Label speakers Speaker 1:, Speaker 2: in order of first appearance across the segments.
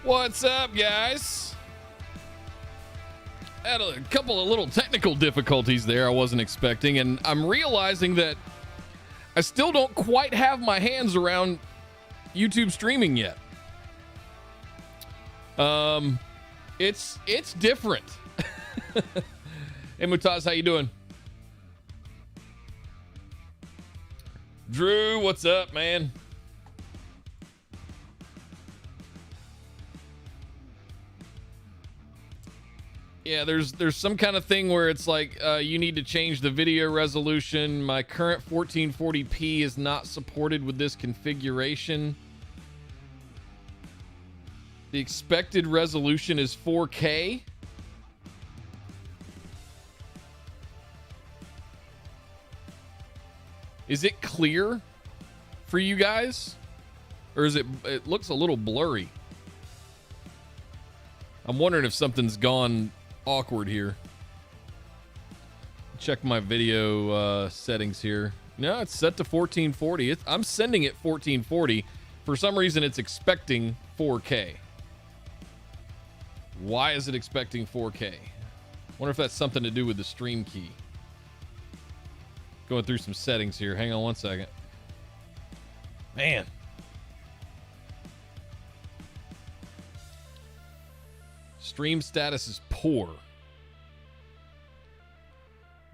Speaker 1: What's up, guys? Had a couple of little technical difficulties there I wasn't expecting, and I'm realizing that I still don't quite have my hands around YouTube streaming yet. It's different. Hey, Mutaz, how you doing? Drew, what's up, man? Yeah, there's some kind of thing where it's like you need to change the video resolution. My current 1440p is not supported with this configuration. The expected resolution is 4K. Is it clear for you guys? Or is it looks a little blurry? I'm wondering if something's gone awkward here. Check my video settings here. No, it's set to 1440. I'm sending it 1440. For some reason, it's expecting 4K. Why is it expecting 4K? Wonder if that's something to do with the stream key. Going through some settings here. Hang on one second. Man. Stream status is poor.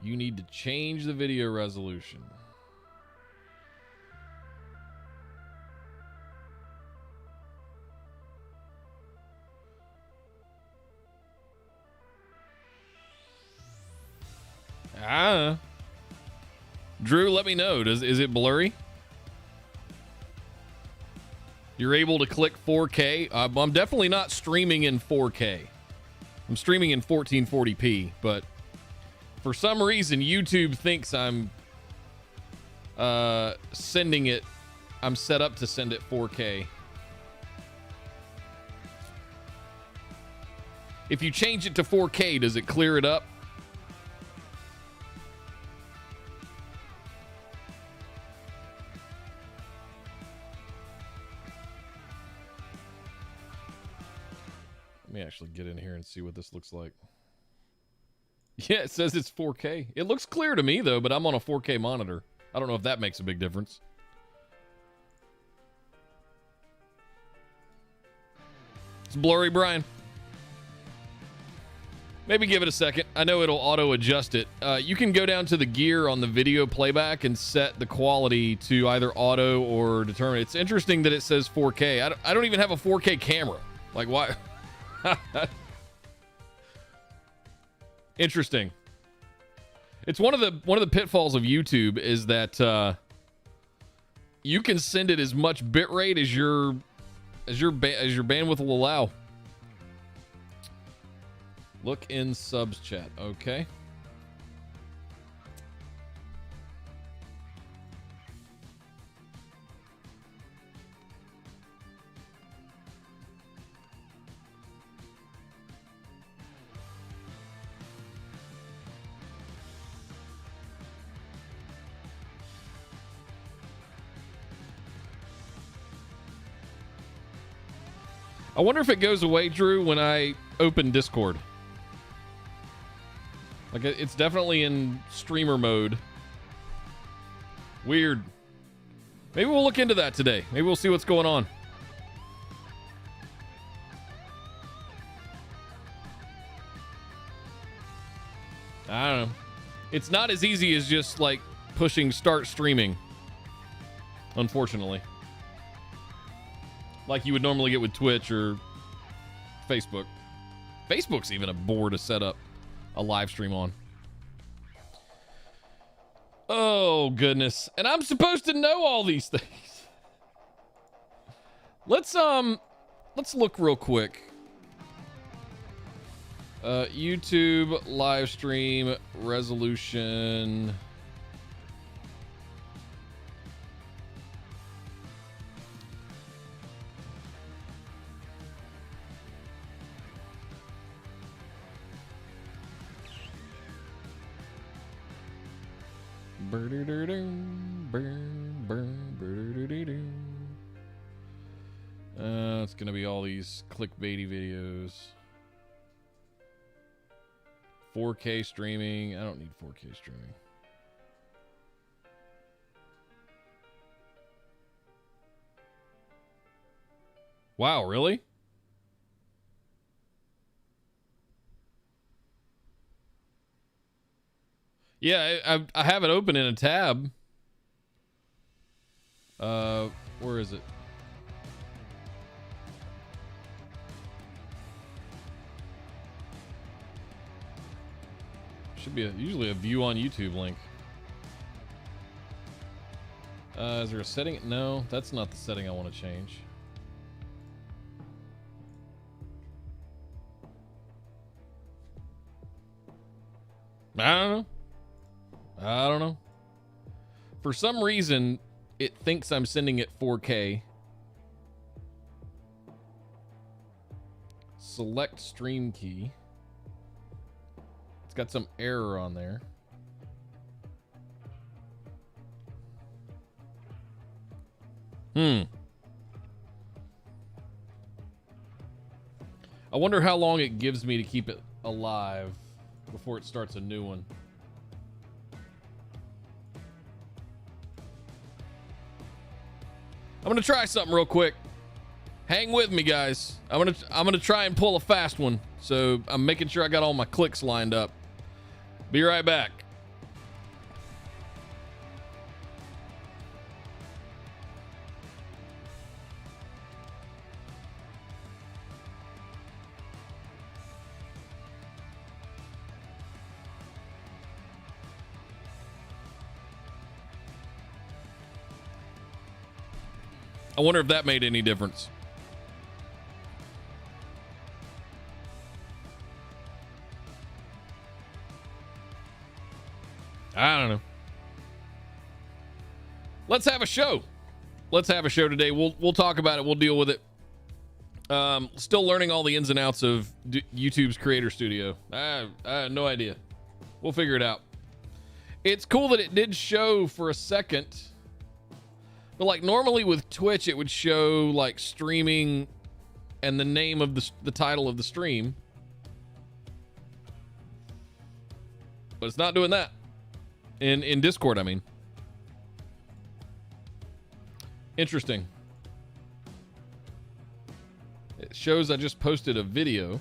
Speaker 1: You need to change the video resolution. Drew, let me know. Is it blurry? You're able to click 4K. I'm definitely not streaming in 4K. I'm streaming in 1440p, but for some reason, YouTube thinks I'm sending it. I'm set up to send it 4K. If you change it to 4K, does it clear it up? Let me actually get in here and see what this looks like. Yeah, it says it's 4K. It looks clear to me, though, but I'm on a 4K monitor. I don't know if that makes a big difference. It's blurry, Brian. Maybe give it a second. I know it'll auto-adjust it. You can go down to the gear on the video playback and set the quality to either auto or determine. It's interesting that it says 4K. I don't even have a 4K camera. Like, why? Interesting. It's one of the pitfalls of YouTube is that you can send it as much bitrate as your bandwidth will allow. Look in subs chat. Okay. I wonder if it goes away, Drew, when I open Discord. Like, it's definitely in streamer mode. Weird. Maybe we'll look into that today. Maybe we'll see what's going on. I don't know. It's not as easy as just, like, pushing start streaming. Unfortunately. Like you would normally get with Twitch or Facebook. Facebook's even a bore to set up a live stream on. Oh, goodness. And I'm supposed to know all these things. Let's look real quick. YouTube live stream resolution. It's gonna be all these clickbaity videos. 4K streaming. I don't need 4K streaming. Wow, really? Yeah, I have it open in a tab. Where is it? Should be usually a view on YouTube link. Is there a setting? No, that's not the setting I want to change. I don't know. For some reason, it thinks I'm sending it 4K. Select stream key. It's got some error on there. I wonder how long it gives me to keep it alive before it starts a new one. I'm gonna try something real quick. Hang with me, guys. I'm gonna try and pull a fast one. So I'm making sure I got all my clicks lined up. Be right back. I wonder if that made any difference. I don't know. Let's have a show. Let's have a show today. We'll talk about it. We'll deal with it. Still learning all the ins and outs of YouTube's Creator Studio. I have no idea. We'll figure it out. It's cool that it did show for a second. But like normally with Twitch, it would show like streaming and the name of the title of the stream. But it's not doing that. In Discord, I mean. Interesting. It shows I just posted a video.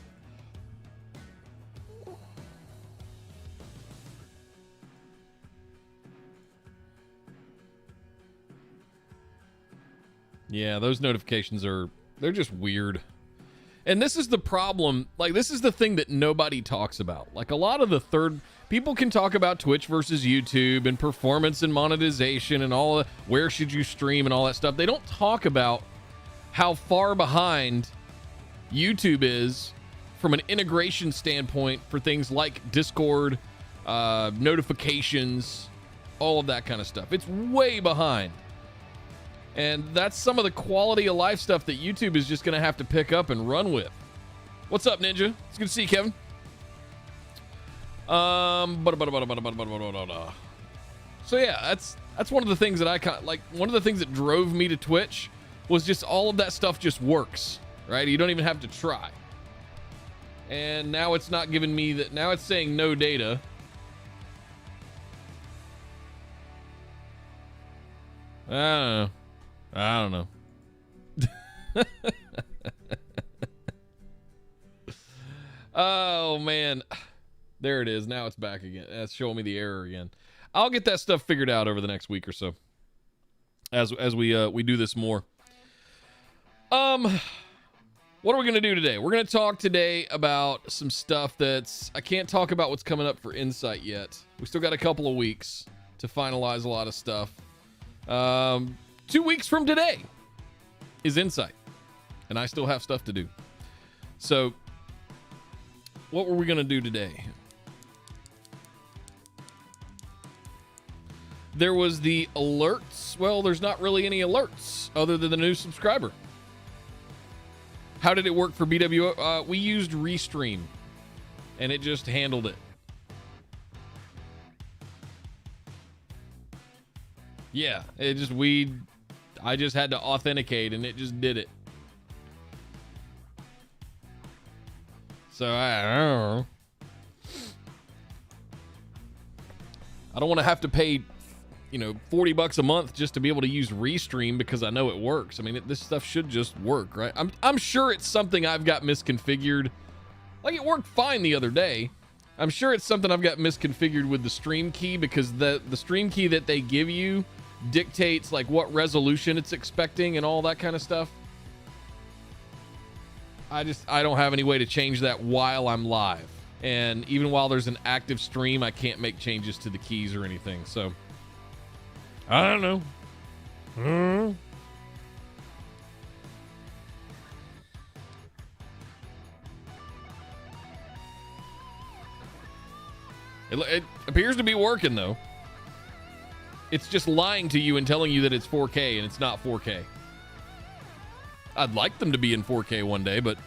Speaker 1: Yeah, those notifications they're just weird. And this is the problem. Like, this is the thing that nobody talks about. Like, a lot of the people can talk about Twitch versus YouTube and performance and monetization and all where should you stream and all that stuff. They don't talk about how far behind YouTube is from an integration standpoint for things like Discord, notifications, all of that kind of stuff. It's way behind. And that's some of the quality of life stuff that YouTube is just going to have to pick up and run with. What's up, Ninja? It's good to see you, Kevin. So yeah, that's one of the things that I like. One of the things that drove me to Twitch was just all of that stuff just works, right? You don't even have to try. And now it's not giving me that. Now it's saying no data. I don't know. Oh man, there it is. Now it's back again. That's showing me the error again. I'll get that stuff figured out over the next week or so as we do this more. What are we gonna do today? We're gonna talk today about some stuff I can't talk about what's coming up for Insight yet. We still got a couple of weeks to finalize a lot of stuff. 2 weeks from today is Insight, and I still have stuff to do. So what were we going to do today? There was the alerts. Well, there's not really any alerts other than the new subscriber. How did it work for BW? We used Restream, and it just handled it. Yeah, I just had to authenticate, and it just did it. So I don't know. I don't want to have to pay, $40 a month just to be able to use Restream because I know it works. I mean, this stuff should just work, right? I'm sure it's something I've got misconfigured. Like, it worked fine the other day. I'm sure it's something I've got misconfigured with the stream key, because the stream key that they give you dictates like what resolution it's expecting and all that kind of stuff. I don't have any way to change that while I'm live. And even while there's an active stream, I can't make changes to the keys or anything. So I don't know. It appears to be working, though. It's just lying to you and telling you that it's 4K, and it's not 4K. I'd like them to be in 4K one day, but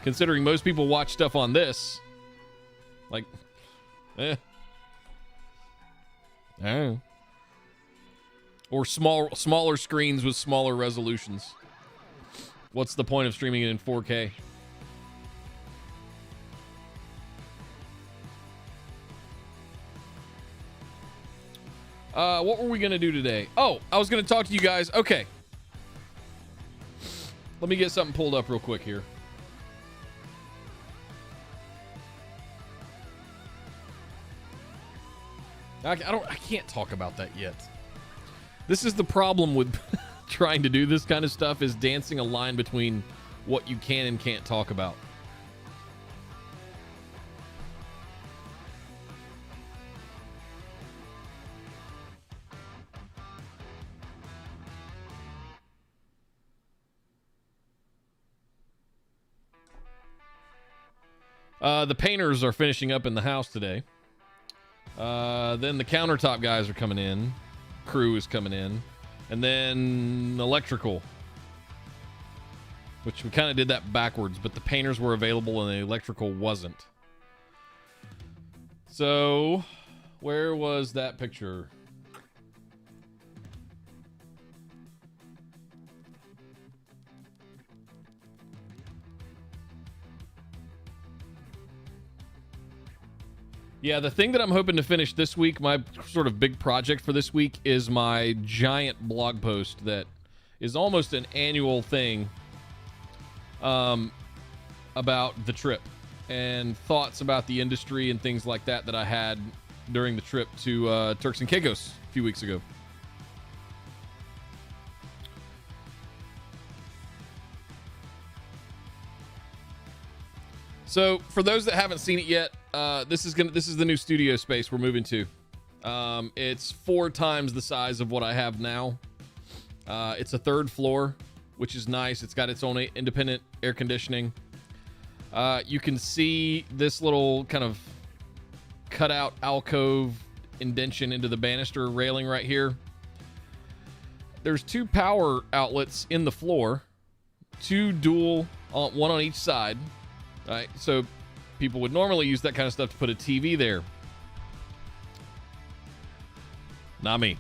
Speaker 1: considering most people watch stuff on this, like, I don't know. Or smaller screens with smaller resolutions. What's the point of streaming it in 4K? What were we going to do today? Oh, I was going to talk to you guys. Okay. Let me get something pulled up real quick here. I can't talk about that yet. This is the problem with trying to do this kind of stuff, is dancing a line between what you can and can't talk about. The painters are finishing up in the house today. Then the countertop guys are coming in. Crew is coming in. And then electrical. Which we kind of did that backwards, but the painters were available and the electrical wasn't. So, where was that picture? Yeah, the thing that I'm hoping to finish this week, my sort of big project for this week, is my giant blog post that is almost an annual thing about the trip and thoughts about the industry and things like that I had during the trip to Turks and Caicos a few weeks ago. So, for those that haven't seen it yet, this is the new studio space we're moving to. It's 4 times the size of what I have now. It's a 3rd floor, which is nice. It's got its own independent air conditioning. You can see this little kind of cutout alcove indention into the banister railing right here. There's 2 power outlets in the floor, 2 dual, one on each side. All right, so people would normally use that kind of stuff to put a TV there. Not me.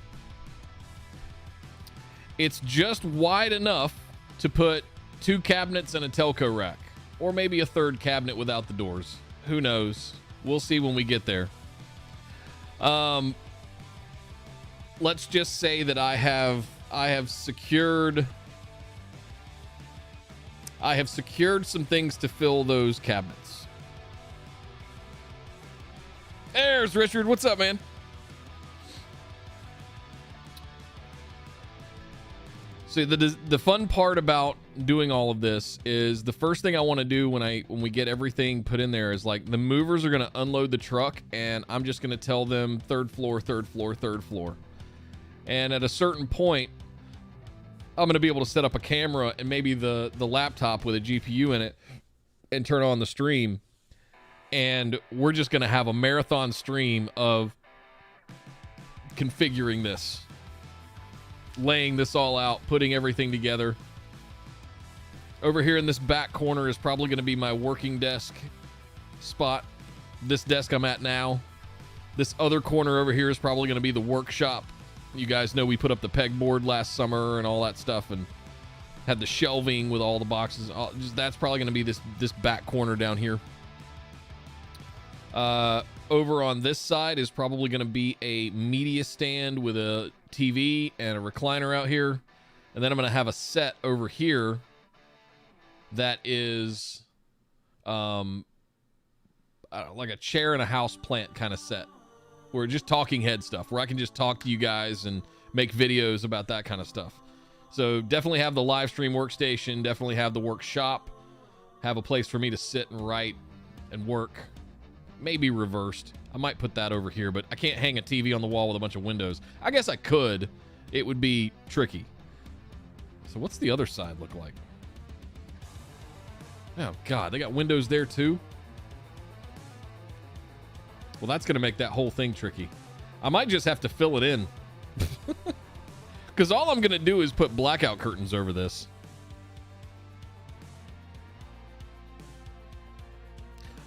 Speaker 1: It's just wide enough to put 2 cabinets and a telco rack, or maybe a 3rd cabinet without the doors. Who knows? We'll see when we get there. Let's just say that I have secured some things to fill those cabinets. There's Richard. What's up, man? So the fun part about doing all of this is the first thing I want to do when we get everything put in there is, like, the movers are going to unload the truck, and I'm just going to tell them 3rd floor, 3rd floor, 3rd floor. And at a certain point, I'm going to be able to set up a camera and maybe the laptop with a GPU in it and turn on the stream. And we're just going to have a marathon stream of configuring this, laying this all out, putting everything together. Over here in this back corner is probably going to be my working desk spot. This desk I'm at now. This other corner over here is probably going to be the workshop. You guys know we put up the pegboard last summer and all that stuff, and had the shelving with all the boxes. That's probably going to be this back corner down here. Over on this side is probably going to be a media stand with a TV and a recliner out here. And then I'm going to have a set over here that is I don't know, like a chair and a house plant kind of set. Where just talking head stuff, where I can just talk to you guys and make videos about that kind of stuff. So definitely have the live stream workstation, definitely have the workshop, have a place for me to sit and write and work. Maybe reversed. I might put that over here, but I can't hang a TV on the wall with a bunch of windows. I guess I could. It would be tricky. So what's the other side look like? Oh God, they got windows there too? Well, that's going to make that whole thing tricky. I might just have to fill it in. Because all I'm going to do is put blackout curtains over this.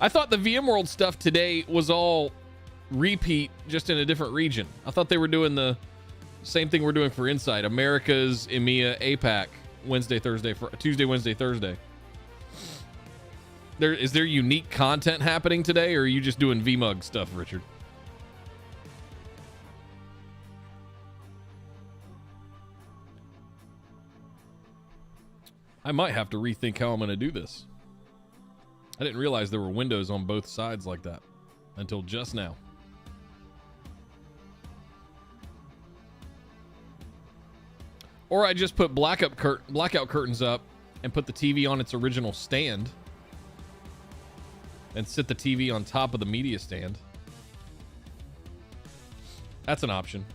Speaker 1: I thought the VMworld stuff today was all repeat, just in a different region. I thought they were doing the same thing we're doing for Inside. Americas, EMEA, APAC, Tuesday, Wednesday, Thursday. Is there unique content happening today, or are you just doing VMUG stuff, Richard? I might have to rethink how I'm going to do this. I didn't realize there were windows on both sides like that until just now. Or I just put blackout curtains up and put the TV on its original stand and sit the TV on top of the media stand. That's an option.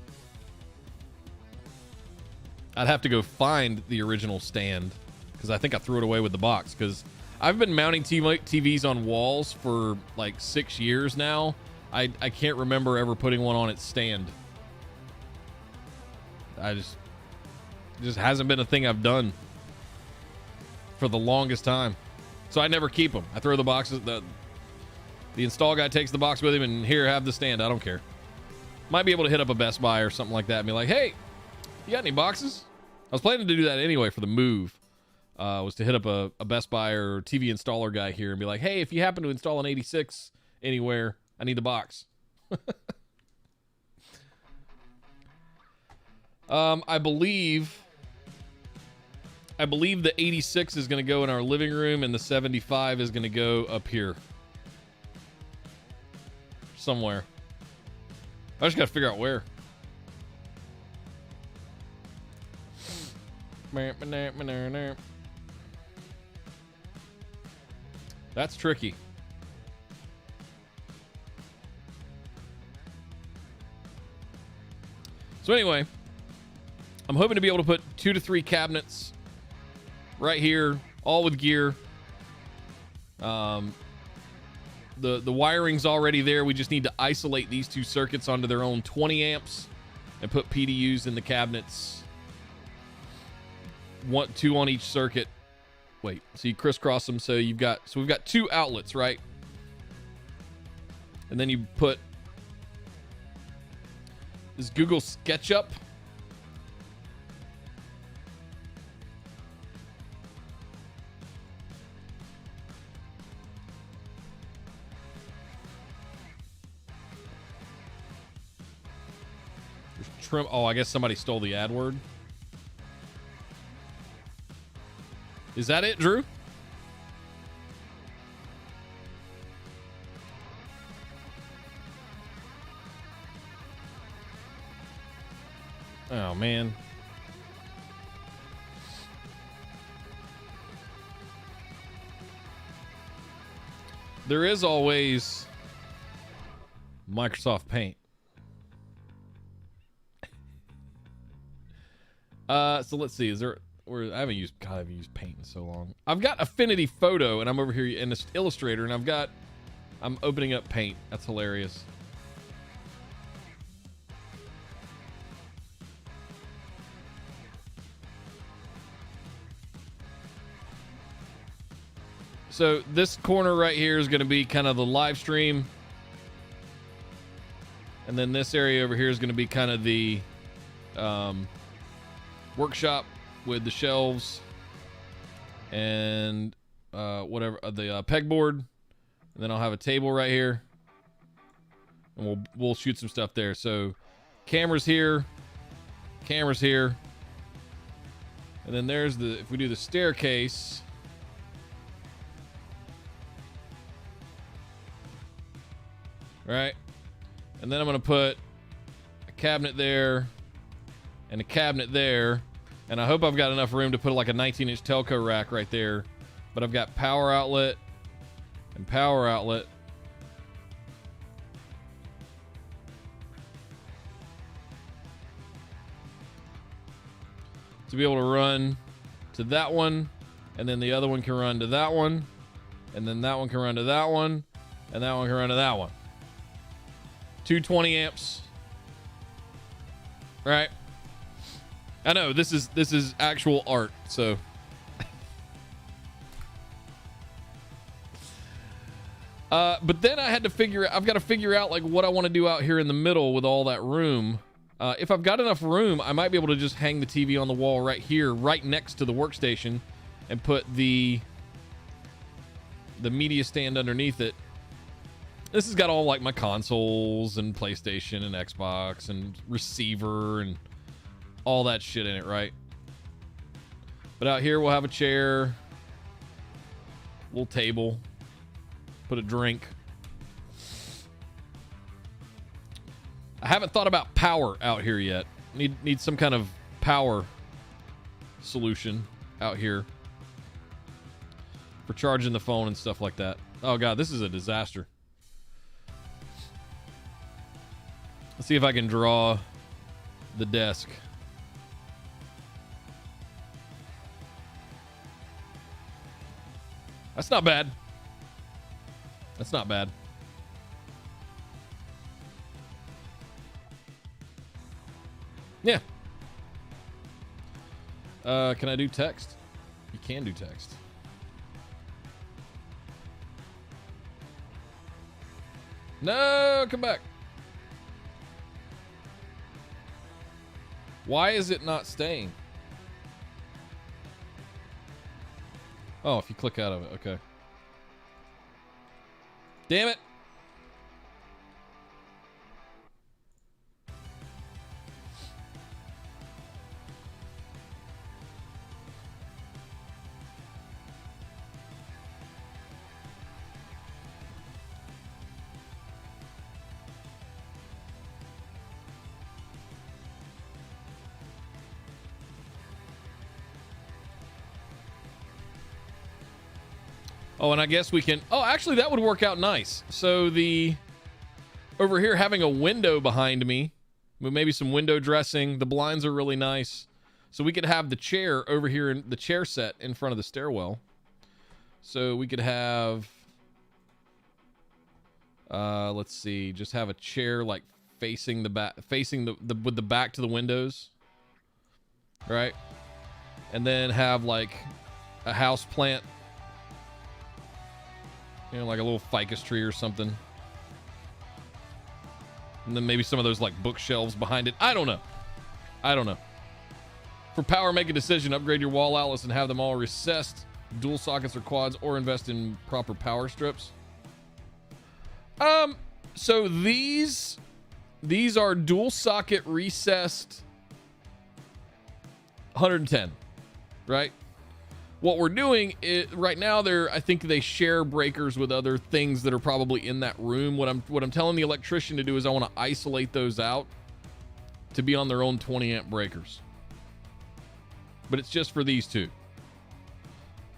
Speaker 1: I'd have to go find the original stand because I think I threw it away with the box, because I've been mounting TVs on walls for like 6 years now. I can't remember ever putting one on its stand. It just hasn't been a thing I've done for the longest time. So I never keep them. I throw the boxes. The install guy takes the box with him, and here, have the stand. I don't care. Might be able to hit up a Best Buy or something like that and be like, hey, you got any boxes? I was planning to do that anyway for the move. Was to hit up a Best Buy or TV installer guy here and be like, hey, if you happen to install an 86 anywhere, I need the box. I believe the 86 is going to go in our living room, and the 75 is going to go up here somewhere. I just got to figure out where. That's tricky. So anyway, I'm hoping to be able to put 2 to 3 cabinets right here, all with gear. The wiring's already there. We just need to isolate these 2 circuits onto their own 20 amps and put PDUs in the cabinets. 2 on each circuit. Wait, so you crisscross them, so we've got 2 outlets, right? And then you put this Google SketchUp. Trim. Oh, I guess somebody stole the ad word. Is that it, Drew? Oh, man. There is always Microsoft Paint. So let's see. I haven't used Paint in so long. I've got Affinity Photo, and I'm over here in this Illustrator, and I'm opening up Paint. That's hilarious. So this corner right here is going to be kind of the live stream. And then this area over here is going to be kind of the workshop with the shelves and whatever, the pegboard. And then I'll have a table right here. and we'll shoot some stuff there. So cameras here, and then there's the, if we do the staircase, right, and then I'm gonna put a cabinet there and a cabinet there, and I hope I've got enough room to put like a 19-inch telco rack right there. But I've got power outlet and power outlet. To be able to run to that one, and then the other one can run to that one, and then that one can run to that one, and that one can run to that one. 220 amps. Right? I know this is actual art, so but then I had to I've got to figure out like what I want to do out here in the middle with all that room. If I've got enough room, I might be able to just hang the TV on the wall right here, right next to the workstation, and put the media stand underneath it. This has got all like my consoles and PlayStation and Xbox and receiver and all that shit in it, right? But out here we'll have a chair, little table, put a drink. I haven't thought about power out here yet. Need some kind of power solution out here for charging the phone and stuff like that. Oh god, this is a disaster. Let's see if I can draw the desk. That's not bad. That's not bad. Yeah. Can I do text? You can do text. No, come back. Why is it not staying? Oh, if you click out of it, okay. Damn it. Oh, and I guess we can... Oh, actually, that would work out nice. So over here, having a window behind me, with maybe some window dressing. The blinds are really nice. So we could have the chair over here, in the chair set in front of the stairwell. So we could have... let's see. Just have a chair, like, facing the back... Facing with the back to the windows. Right? And then have, like, a house plant. You know, like a little ficus tree or something. And then maybe some of those like bookshelves behind it. I don't know. I don't know. For power, make a decision. Upgrade your wall outlets and have them all recessed. Dual sockets or quads, or invest in proper power strips. So these are dual socket recessed 110, right? What we're doing is, right now, I think they share breakers with other things that are probably in that room. What I'm telling the electrician to do is I want to isolate those out to be on their own 20 amp breakers. But it's just for these two.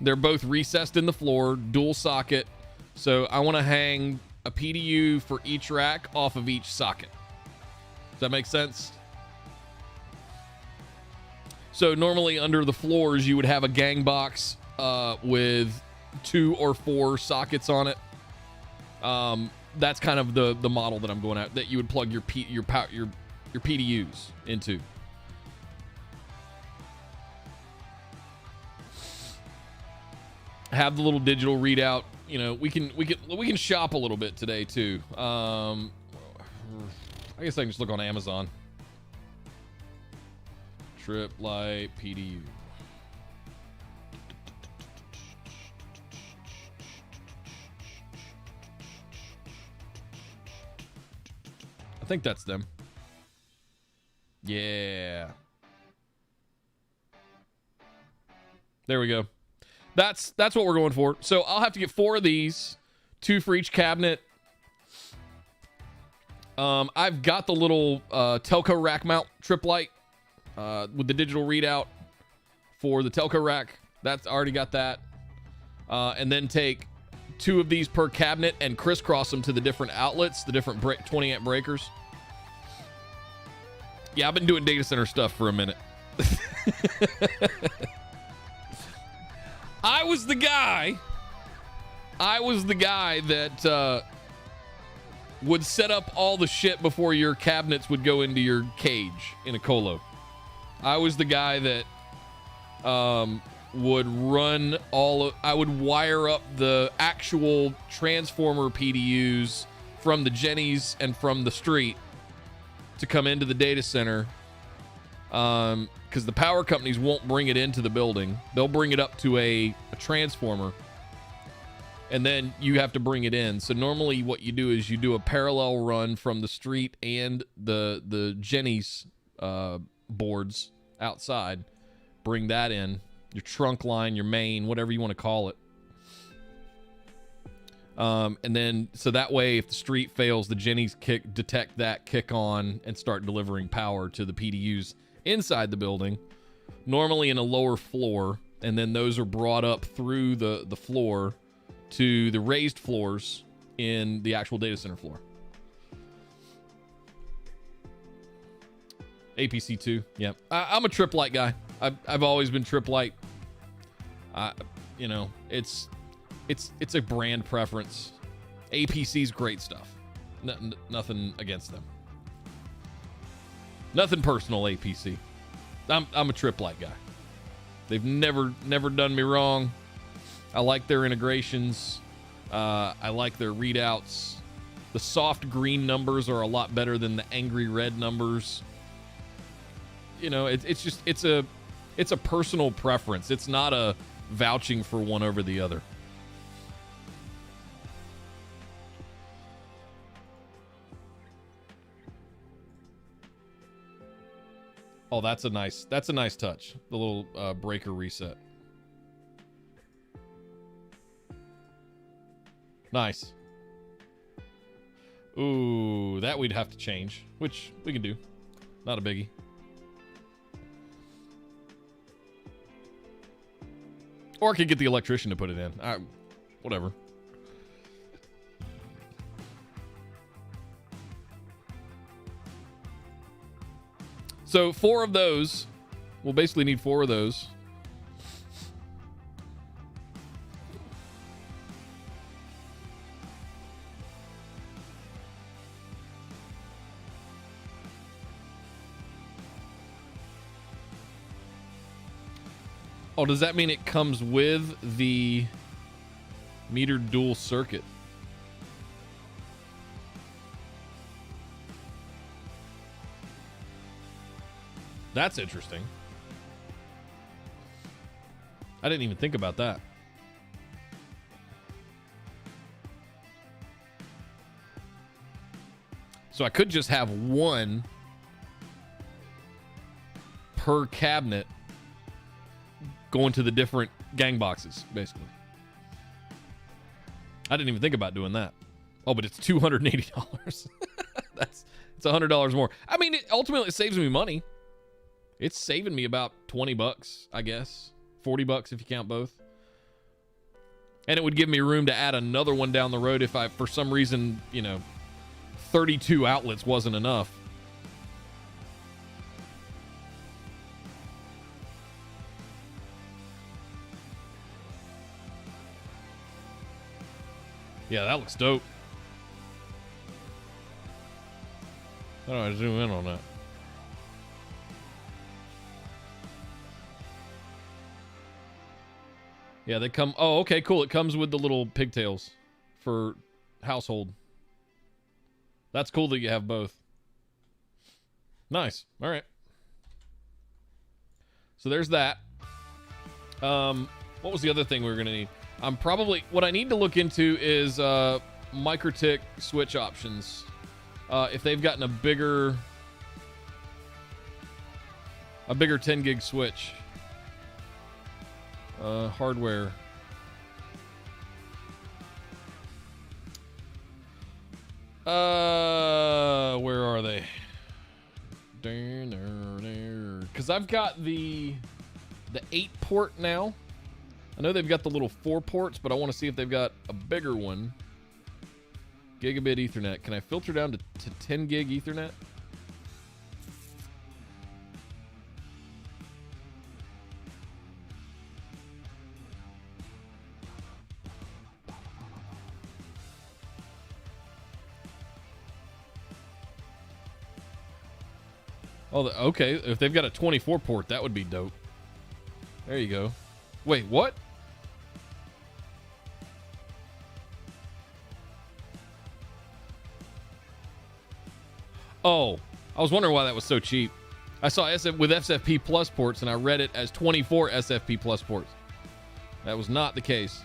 Speaker 1: They're both recessed in the floor, dual socket. So I want to hang a PDU for each rack off of each socket. Does that make sense? So normally under the floors, you would have a gang box with 2 or 4 sockets on it. That's kind of the model that I'm going at, that you would plug your PDUs into. Have the little digital readout. You know, we can shop a little bit today too. I guess I can just look on Amazon. Trip light PDU. I think that's them. Yeah. There we go. That's what we're going for. So I'll have to get 4 of these, 2 for each cabinet. I've got the little telco rack mount trip light with the digital readout for the telco rack. That's already got that. And then take 2 of these per cabinet and crisscross them to the different outlets, the different 20 amp breakers. Yeah, I've been doing data center stuff for a minute. I was the guy that would set up all the shit before your cabinets would go into your cage in a colo. I was the guy that would run I would wire up the actual transformer PDUs from the Jennies and from the street to come into the data center. Because the power companies won't bring it into the building. They'll bring it up to a transformer, and then you have to bring it in. So normally what you do is you do a parallel run from the street and the Jenny's boards outside. Bring that in, your trunk line, your main, whatever you want to call it. And then, so that way, if the street fails, the Jennies detect that, kick on, and start delivering power to the PDUs inside the building, normally in a lower floor, and then those are brought up through the floor to the raised floors in the actual data center floor. APC2, yeah. I'm a trip light guy. I've always been trip light. You know, it's a brand preference. APC's great stuff. Nothing against them. Nothing personal, APC. I'm a trip light guy. They've never done me wrong. I like their integrations. I like their readouts. The soft green numbers are a lot better than the angry red numbers. You know, it's a personal preference. It's not a vouching for one over the other. Oh, that's a nice touch. The little breaker reset. Nice. Ooh, that we'd have to change, which we can do. Not a biggie. Or I could get the electrician to put it in. Whatever. So 4 of those. We'll basically need 4 of those. Oh, does that mean it comes with the metered dual circuit? That's interesting. I didn't even think about that. So I could just have 1 per cabinet going to the different gang boxes, basically. I didn't even think about doing that. Oh, but it's $280. It's $100 more. I mean, it ultimately saves me money. It's saving me about $20, I guess. $40 if you count both. And it would give me room to add another one down the road if I, for some reason, 32 outlets wasn't enough. Yeah, that looks dope. How do I zoom in on that? Yeah, they come... Oh, okay, cool. It comes with the little pigtails for household. That's cool that you have both. Nice. All right. So there's that. What was the other thing we were going to need? What I need to look into is MikroTik switch options. if they've gotten a bigger 10 gig switch. Hardware. Where are they? Because I've got the 8 port now. I know they've got the little 4 ports, but I want to see if they've got a bigger one. Gigabit Ethernet. Can I filter down to 10 gig Ethernet? Oh, okay. If they've got a 24 port, that would be dope. There you go. Wait, what? Oh, I was wondering why that was so cheap. I saw SF with SFP Plus ports, and I read it as 24 SFP Plus ports. That was not the case.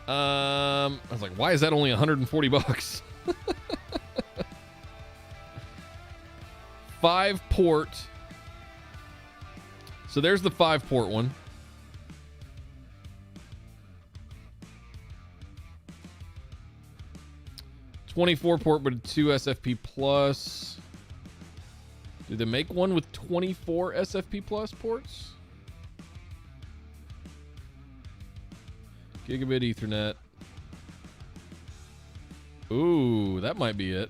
Speaker 1: I was like, why is that only 140 bucks? 5 port. So there's the 5 port one. $24 port, but 2 SFP Plus. Do they make one with 24 SFP Plus ports? Gigabit Ethernet. Ooh, that might be it.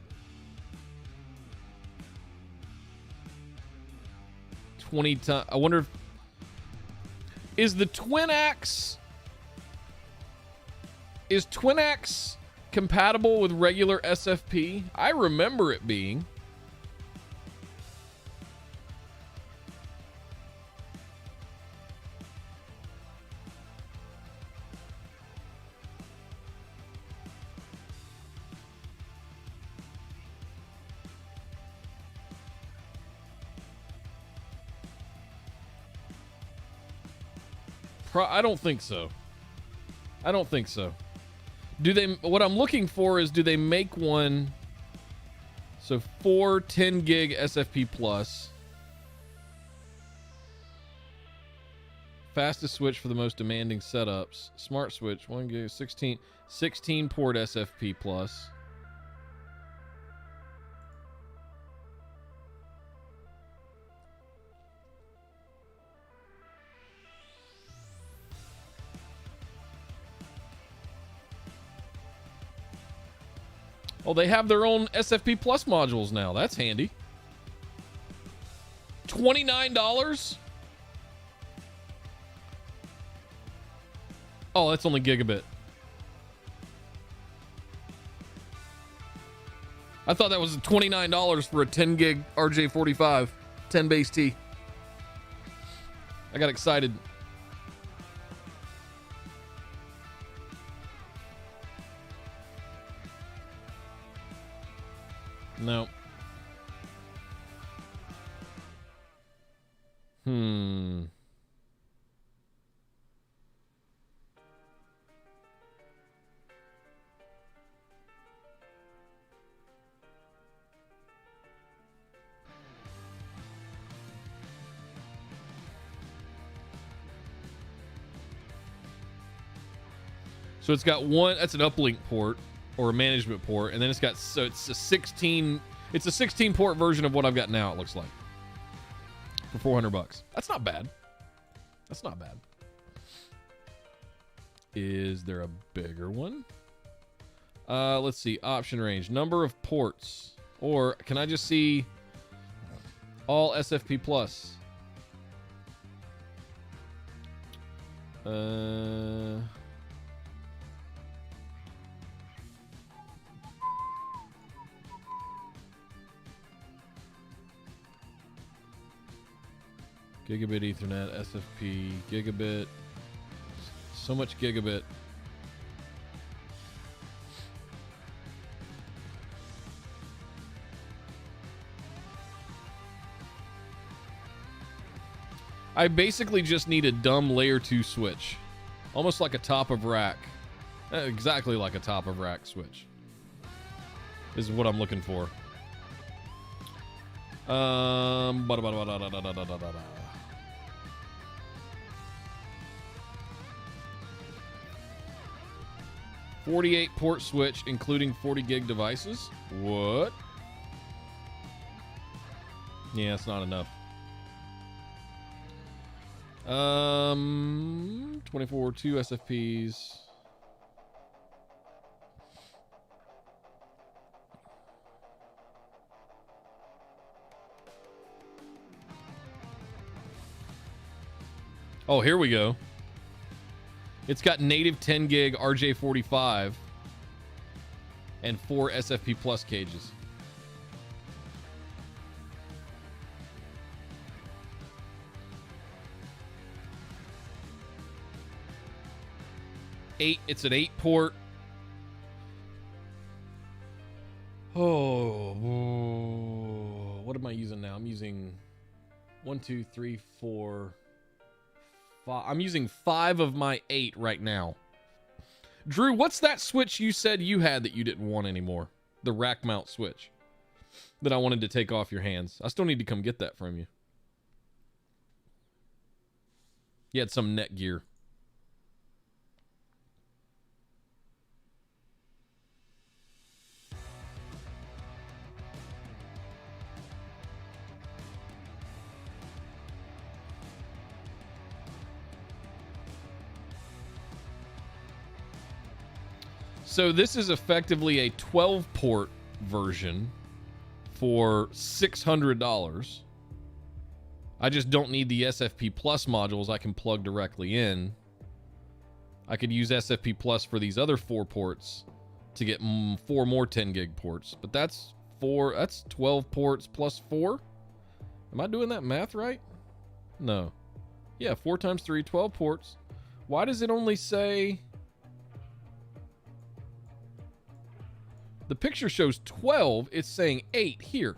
Speaker 1: 20 times. I wonder if... Is the Twin Axe... Is Twin Axe compatible with regular SFP? I remember it being. I don't think so. I don't think so. Do they? What I'm looking for is, do they make one? So 4 10 gig SFP Plus. Fastest switch for the most demanding setups. Smart switch 1 gig 16 port SFP Plus. Oh, they have their own SFP Plus modules now. That's handy. $29? Oh, that's only gigabit. I thought that was $29 for a 10 gig RJ45, 10 base T. I got excited. No. So it's got one, that's an uplink port or a management port, and then it's got, so it's a 16 port version of what I've got now, it looks like. For 400 bucks. That's not bad. That's not bad. Is there a bigger one? Let's see, option range, number of ports, or can I just see all SFP Plus? Gigabit Ethernet, SFP, gigabit. So much gigabit. I basically just need a dumb layer 2 switch. Almost like a top of rack. Exactly like a top of rack switch. is what I'm looking for. Bada, bada, bada, bada, bada, bada, bada. 48 port switch, including 40 gig devices. What? Yeah, it's not enough. 24, 2 SFPs. Oh, here we go. It's got native 10 gig RJ45 and 4 SFP plus cages. It's an 8 port. Oh, what am I using now? I'm using 1, 2, 3, 4, 5. I'm using 5 of my 8 right now. Drew, what's that switch you said you had that you didn't want anymore? The rack mount switch that I wanted to take off your hands. I still need to come get that from you. You had some Netgear. So this is effectively a 12-port version for $600. I just don't need the SFP Plus modules I can plug directly in. I could use SFP Plus for these other 4 ports to get 4 more 10 gig ports. But that's 12 ports plus 4? Am I doing that math right? No. Yeah, 4 times 3, 12 ports. Why does it only say... The picture shows 12. It's saying 8 here.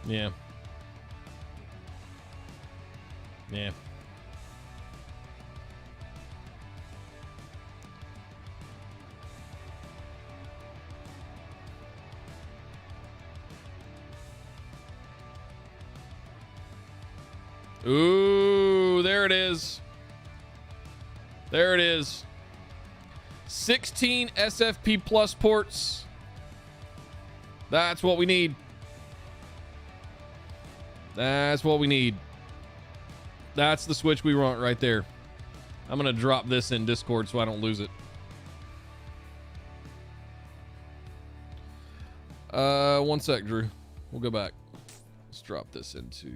Speaker 1: Yeah. Yeah. Ooh, there it is. There it is. 16 SFP Plus ports. That's what we need. That's what we need. That's the switch we want right there. I'm going to drop this in Discord so I don't lose it. One sec, Drew. We'll go back. Let's drop this into...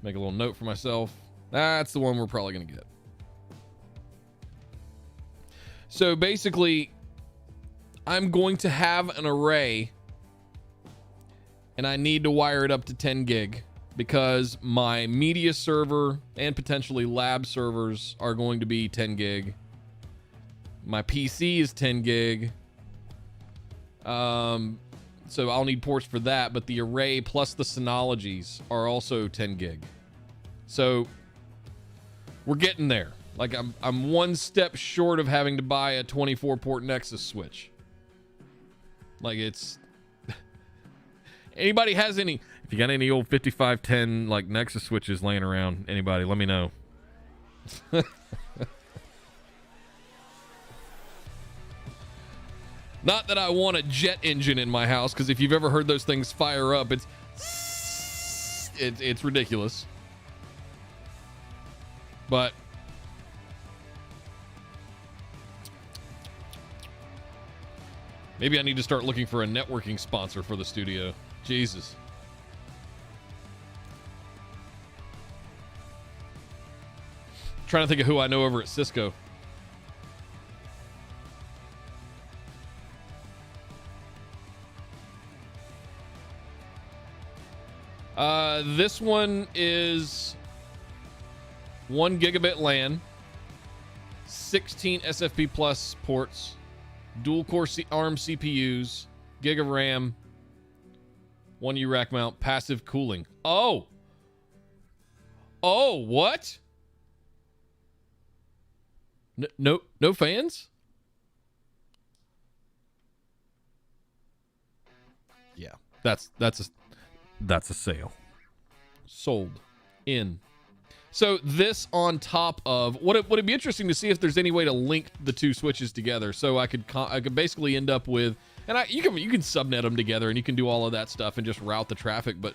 Speaker 1: Make a little note for myself. That's the one we're probably going to get. So basically, I'm going to have an array and I need to wire it up to 10 gig because my media server and potentially lab servers are going to be 10 gig. My PC is 10 gig. So I'll need ports for that, but the array plus the Synologies are also 10 gig. So we're getting there. Like I'm one step short of having to buy a 24 port Nexus switch. Like it's anybody has any, if you got any old 5510 like Nexus switches laying around, anybody, let me know. Not that I want a jet engine in my house, because if you've ever heard those things fire up, it's ridiculous. But maybe I need to start looking for a networking sponsor for the studio. Jesus. Trying to think of who I know over at Cisco. This one is 1 gigabit LAN, 16 SFP plus ports, dual core ARM CPUs, gig of RAM, 1U rack mount, passive cooling. Oh, what? No fans? Yeah, that's a sale. Sold. In. So this on top of would it be interesting to see if there's any way to link the two switches together, so I could basically end up with, and you can subnet them together and you can do all of that stuff and just route the traffic, but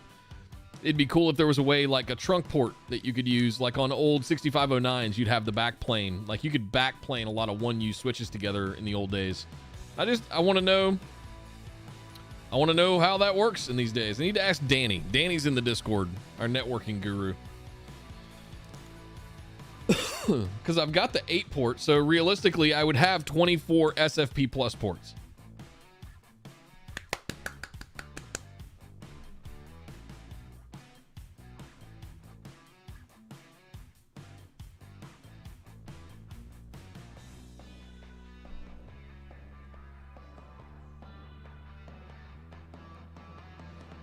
Speaker 1: it'd be cool if there was a way like a trunk port that you could use, like on old 6509s. You'd have the backplane, like you could backplane a lot of 1U switches together in the old days. I want to know how that works in these days. I need to ask Danny. Danny's in the Discord, our networking guru. Because I've got the 8 port, so realistically I would have 24 SFP plus ports.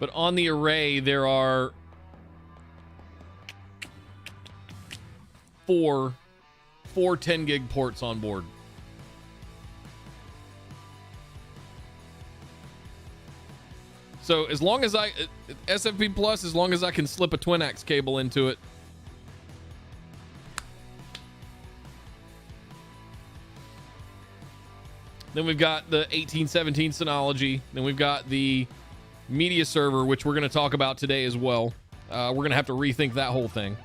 Speaker 1: But on the array, there are four 10 gig ports on board. So as long as SFP plus, as long as I can slip a twin axe cable into it. Then we've got the 1817 Synology. Then we've got the media server, which we're going to talk about today as well. We're going to have to rethink that whole thing.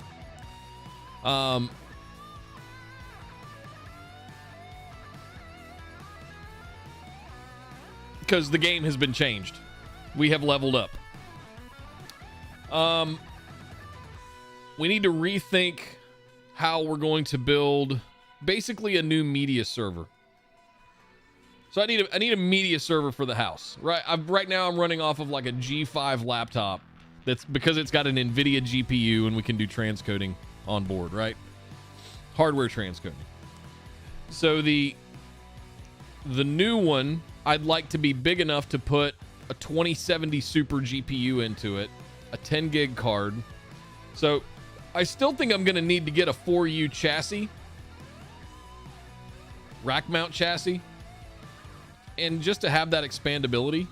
Speaker 1: Because the game has been changed. We have leveled up. We need to rethink how we're going to build basically a new media server. So I need a media server for the house. Right now I'm running off of like a G5 laptop. That's because it's got an NVIDIA GPU and we can do transcoding on board, right? Hardware transcoding. So the new one, I'd like to be big enough to put a 2070 Super GPU into it, a 10 gig card. So I still think I'm going to need to get a 4U chassis, rack mount chassis, and just to have that expandability.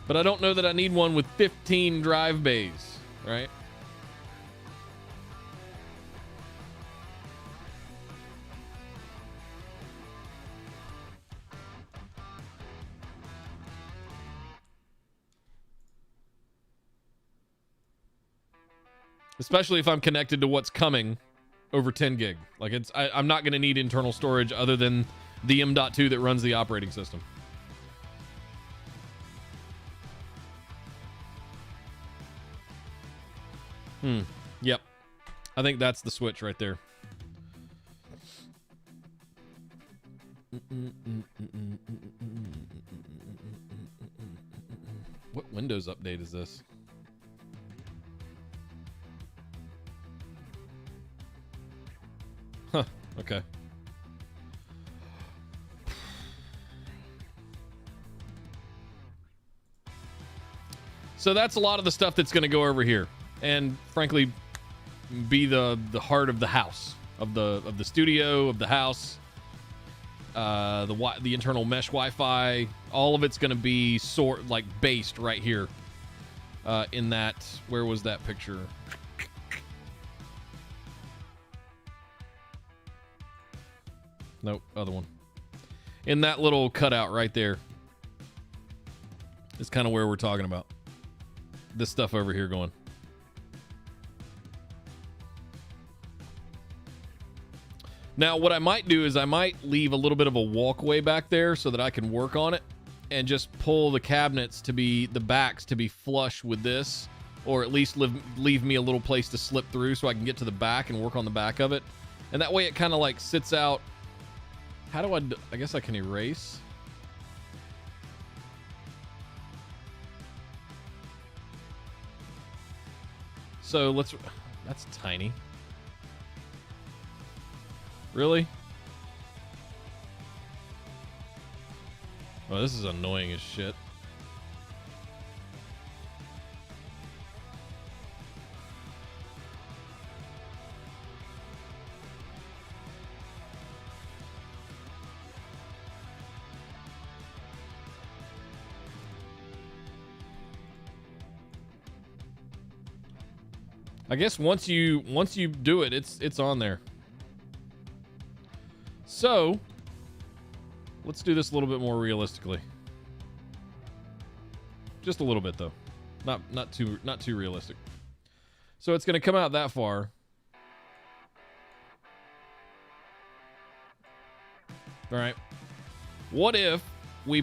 Speaker 1: But I don't know that I need one with 15 drive bays, right? Especially if I'm connected to what's coming over 10 gig. Like I'm not going to need internal storage other than the M.2 that runs the operating system. Yep. I think that's the switch right there. What Windows update is this? Huh, okay. So that's a lot of the stuff that's going to go over here. And frankly, be the heart of the house, of the studio, of the house, the internal mesh Wi-Fi. All of it's going to be based right here. In that, where was that picture? Nope, other one. In that little cutout right there is kind of where we're talking about. This stuff over here going. Now, what I might do is I might leave a little bit of a walkway back there so that I can work on it and just pull the cabinets to be, the backs to be flush with this, or at least leave me a little place to slip through so I can get to the back and work on the back of it. And that way it kind of like sits out. How do I guess I can erase. So let's... That's tiny. Really? Oh, this is annoying as shit. I guess once you do it, it's on there. So, let's do this a little bit more realistically. Just a little bit though. Not too realistic. So it's going to come out that far. All right. What if we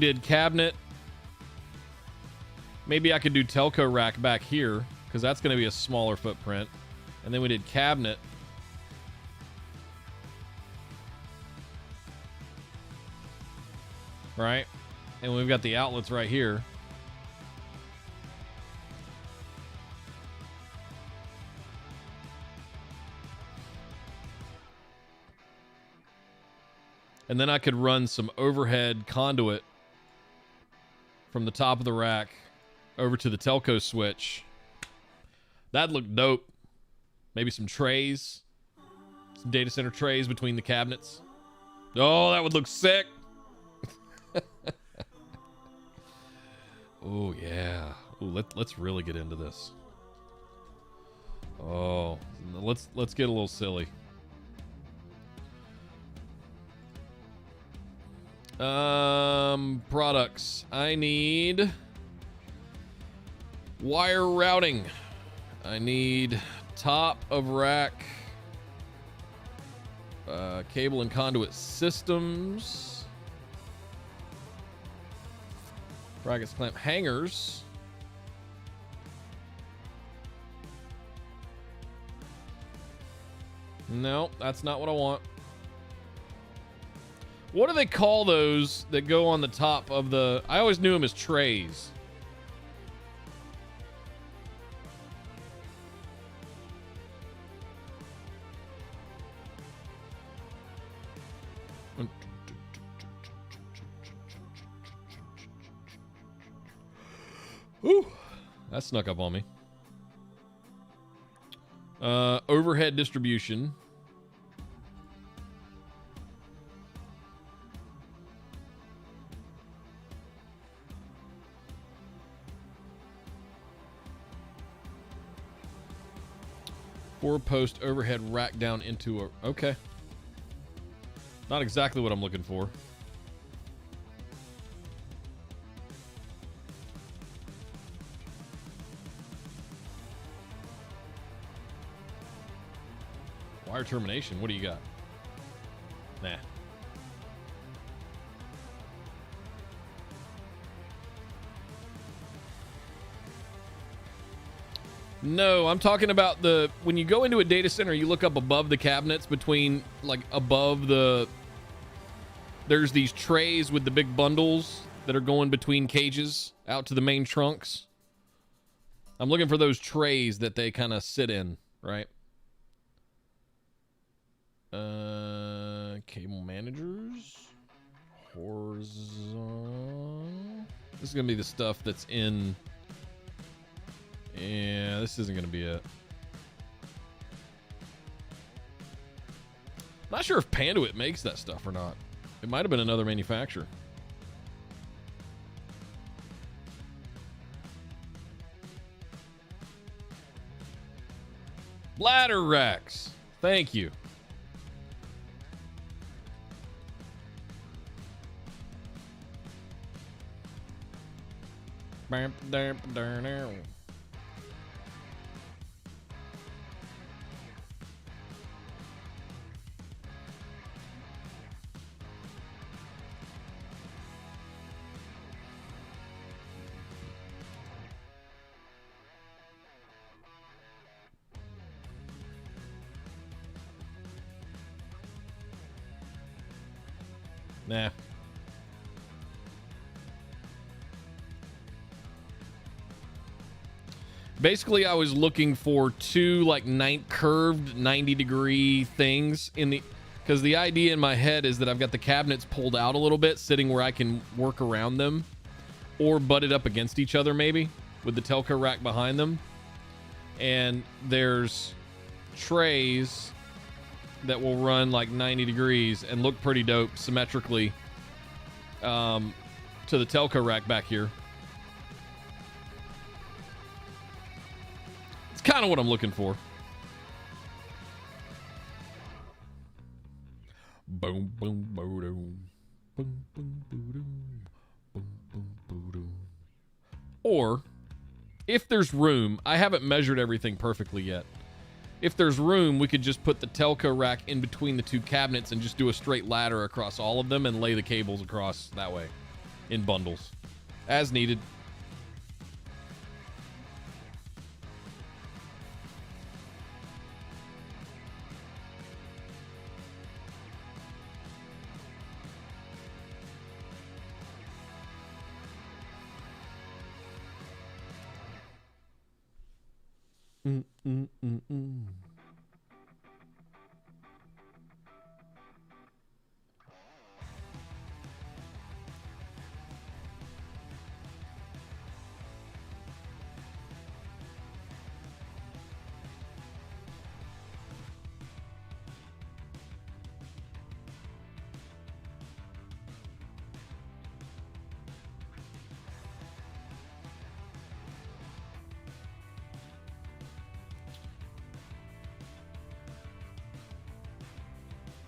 Speaker 1: did cabinet? Maybe I could do telco rack back here, because that's going to be a smaller footprint. And then we did cabinet. Right? And we've got the outlets right here. And then I could run some overhead conduit from the top of the rack over to the telco switch. That'd look dope. Maybe some trays. Some data center trays between the cabinets. Oh, that would look sick. Oh, yeah. Ooh, let's really get into this. Oh, let's get a little silly. Products. I need wire routing. I need top of rack cable and conduit systems. Brackets, clamp, hangers. No, that's not what I want. What do they call those that go on the top of the... I always knew them as trays. Ooh, that snuck up on me. Overhead distribution. Four-post overhead rack down into a... Okay. Not exactly what I'm looking for. Wire termination, what do you got? Nah. No, I'm talking about the... When you go into a data center, you look up above the cabinets between, like, above the... There's these trays with the big bundles that are going between cages out to the main trunks. I'm looking for those trays that they kind of sit in, right? Cable managers. Horizontal. This is going to be the stuff that's in... Yeah, this isn't going to be it. Not sure if Panduit makes that stuff or not. It might have been another manufacturer. Ladder racks. Thank you. Nah. Basically, I was looking for two like curved 90-degree things in the, because the idea in my head is that I've got the cabinets pulled out a little bit, sitting where I can work around them, or butted up against each other maybe with the Telco rack behind them. And there's trays that will run like 90 degrees and look pretty dope symmetrically to the Telco rack back here. It's kind of what I'm looking for. Boom, boom, boom, boom, boom, boom, boom, boom, boom, boom. Or, if there's room, I haven't measured everything perfectly yet. If there's room, we could just put the Telco rack in between the two cabinets and just do a straight ladder across all of them and lay the cables across that way in bundles as needed.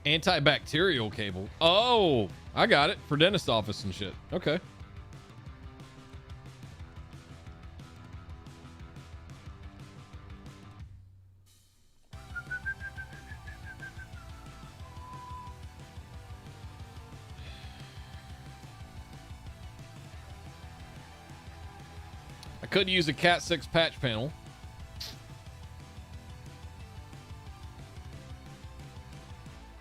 Speaker 1: Antibacterial cable. Oh, I got it. For dentist office and shit. Okay. I could use a Cat 6 patch panel.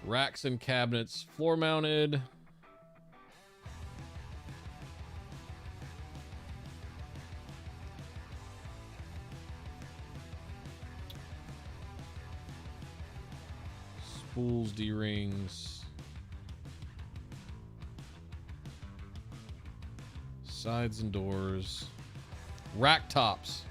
Speaker 1: Racks and cabinets, floor mounted. Spools, D-rings. Sides and doors. Rack tops.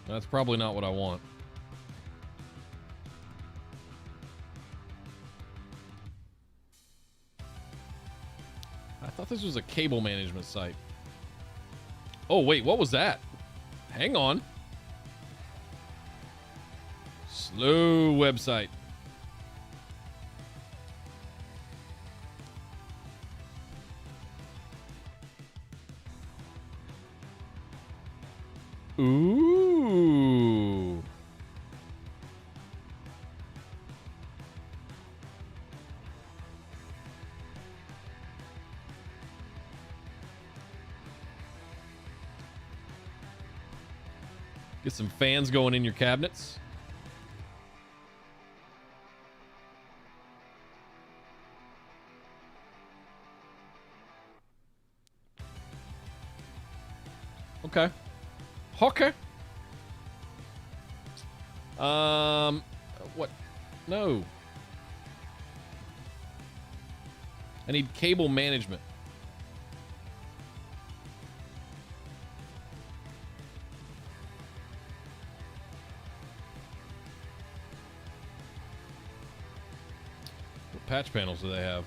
Speaker 1: That's probably not what I want. I thought this was a cable management site. Oh, wait, what was that? Hang on. Slow website. Ooh. Get some fans going in your cabinets. Okay. Okay. What? No. I need cable management. What patch panels do they have?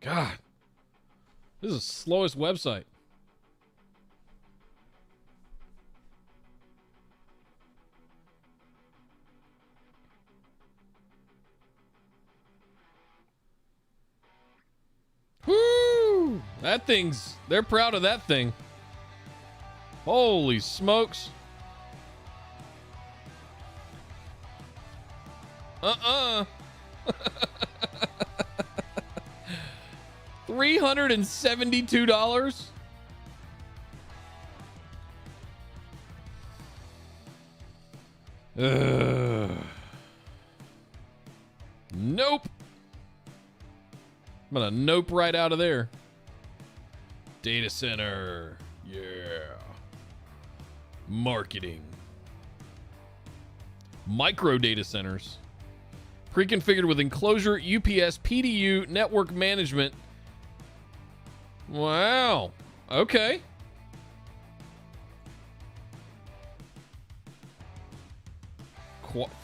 Speaker 1: God. This is the slowest website. Whoo! That thing's... They're proud of that thing. Holy smokes. $372? Nope. I'm gonna nope right out of there. Data center. Yeah. Marketing. Micro data centers. Pre-configured with enclosure, UPS, PDU, network management. Wow. Okay.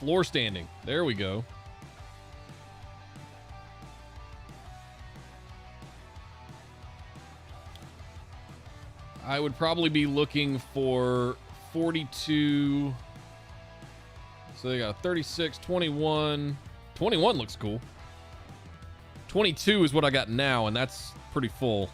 Speaker 1: Floor standing. There we go. I would probably be looking for 42. So they got 36, 21. 21 looks cool. 22 is what I got now, and that's pretty full.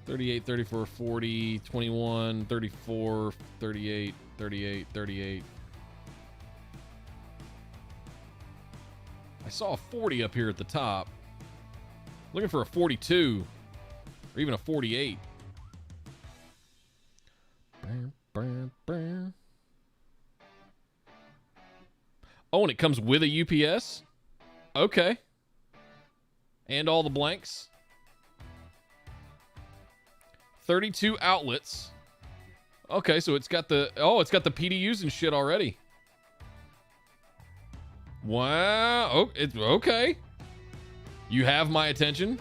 Speaker 1: $38, $34, $40, $21, $34, $38, $38, $38. I saw a 40 up here at the top. Looking for a 42 or even a 48. Oh, and it comes with a UPS? Okay. And all the blanks. 32 outlets. Okay, so it's got the PDUs and shit already. Wow. Oh, it's okay. You have my attention.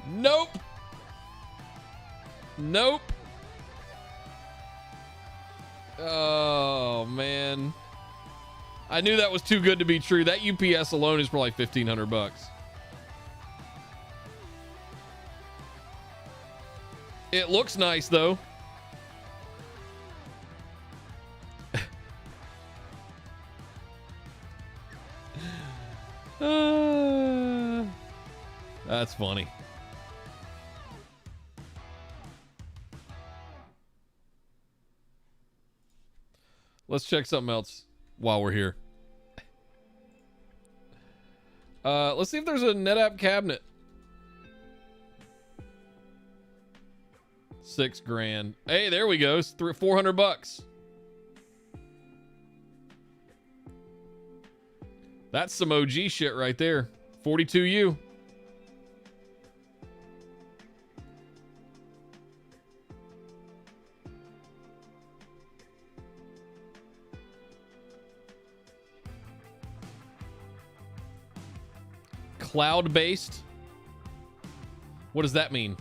Speaker 1: Nope. Nope. Oh, man. I knew that was too good to be true. That UPS alone is probably $1,500. It looks nice, though. That's funny. Let's check something else while we're here. Let's see if there's a NetApp cabinet. $6,000. Hey, there we go. It's $400. That's some OG shit right there. 42U. Cloud-based? What does that mean?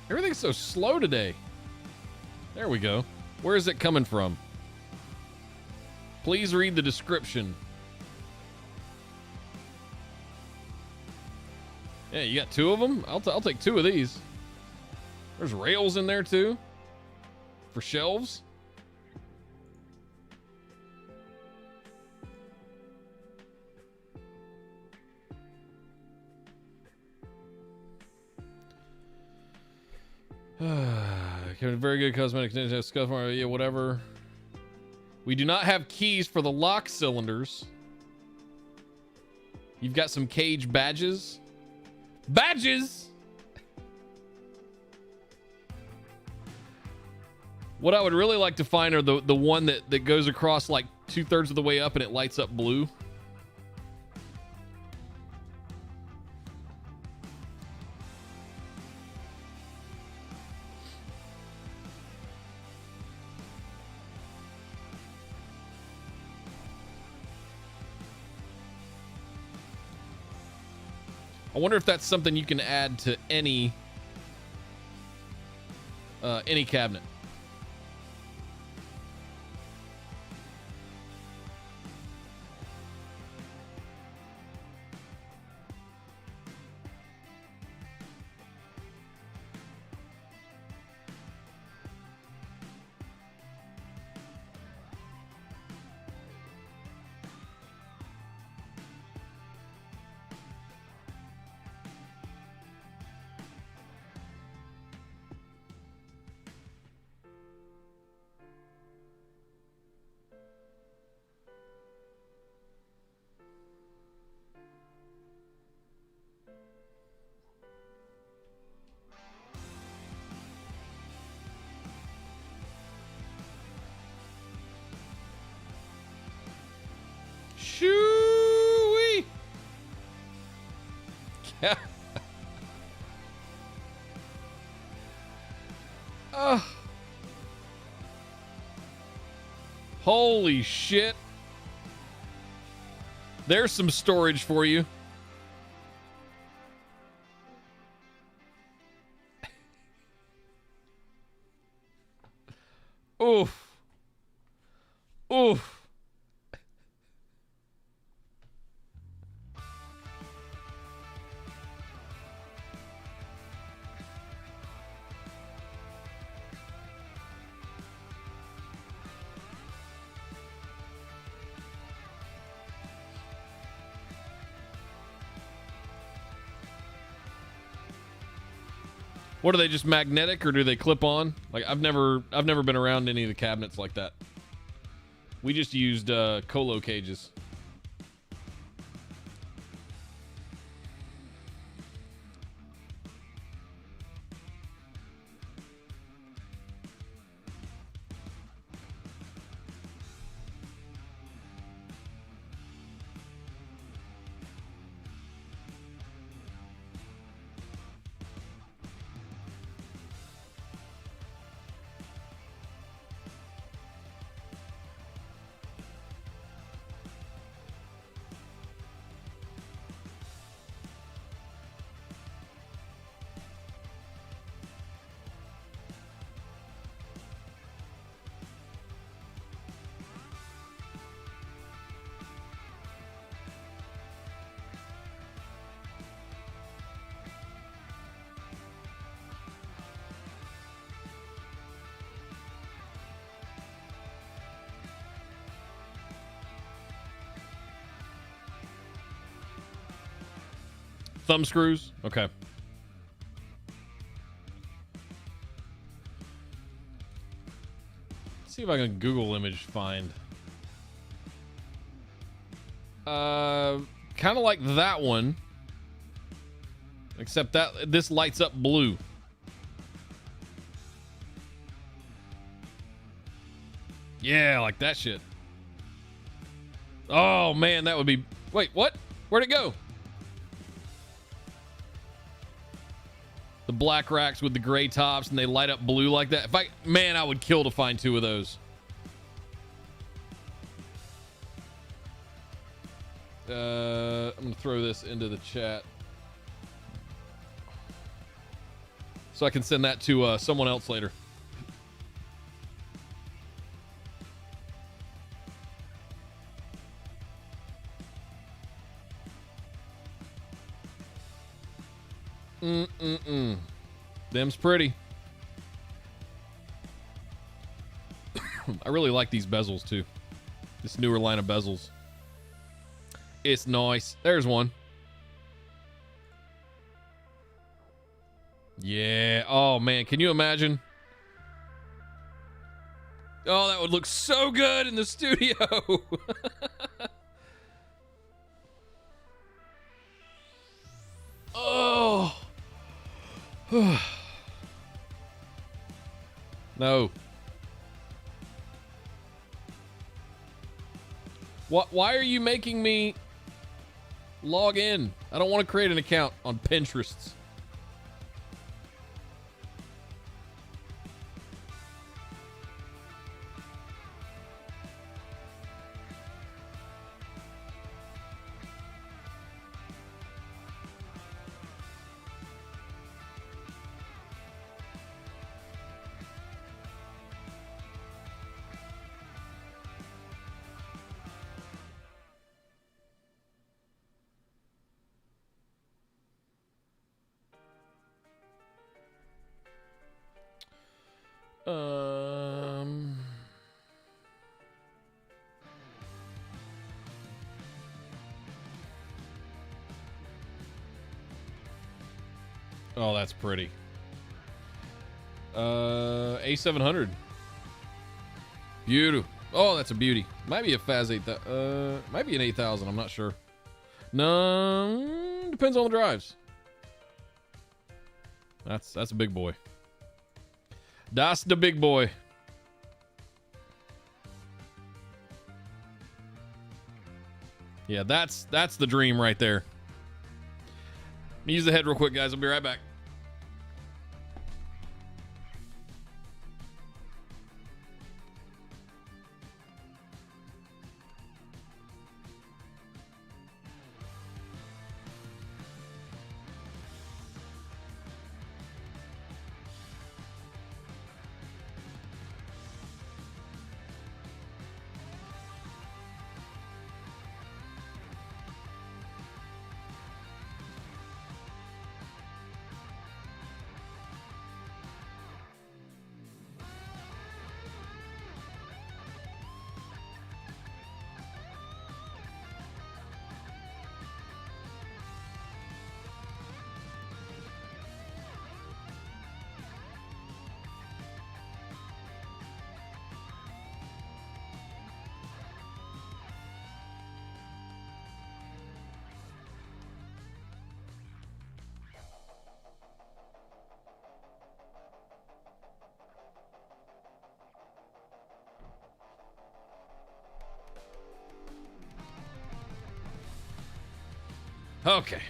Speaker 1: Everything's so slow today. There we go. Where is it coming from? Please read the description. Yeah, you got two of them? I'll take two of these. There's rails in there too. For shelves. Very good cosmetic stuff. Yeah, whatever. We do not have keys for the lock cylinders. You've got some cage badges. Badges! What I would really like to find are the one that goes across like 2/3 of the way up and it lights up blue. I wonder if that's something you can add to any cabinet. Oh. Holy shit. There's some storage for you. Oof. Oof. What are they, just magnetic, or do they clip on? Like, I've never been around any of the cabinets like that. We just used colo cages. Thumb screws? Okay. Let's see if I can Google image find. Kind of like that one. Except that this lights up blue. Yeah, like that shit. Oh man, that would be... Wait, what? Where'd it go? The black racks with the gray tops, and they light up blue like that. Man, I would kill to find 2 of those. I'm gonna throw this into the chat so I can send that to someone else later. Them's pretty. I really like these bezels too. This newer line of bezels. It's nice. There's one. Yeah. Oh man, can you imagine? Oh, that would look so good in the studio. Oh. No. What? Why are you making me log in? I don't want to create an account on Pinterest. Oh, that's pretty. A700. Beautiful. Oh, that's a beauty. Might be a FAS 8000. Might be an 8000. I'm not sure. No, depends on the drives. That's a big boy. That's the big boy. Yeah, that's the dream right there. me use the head real quick, guys. I'll be right back. Okay.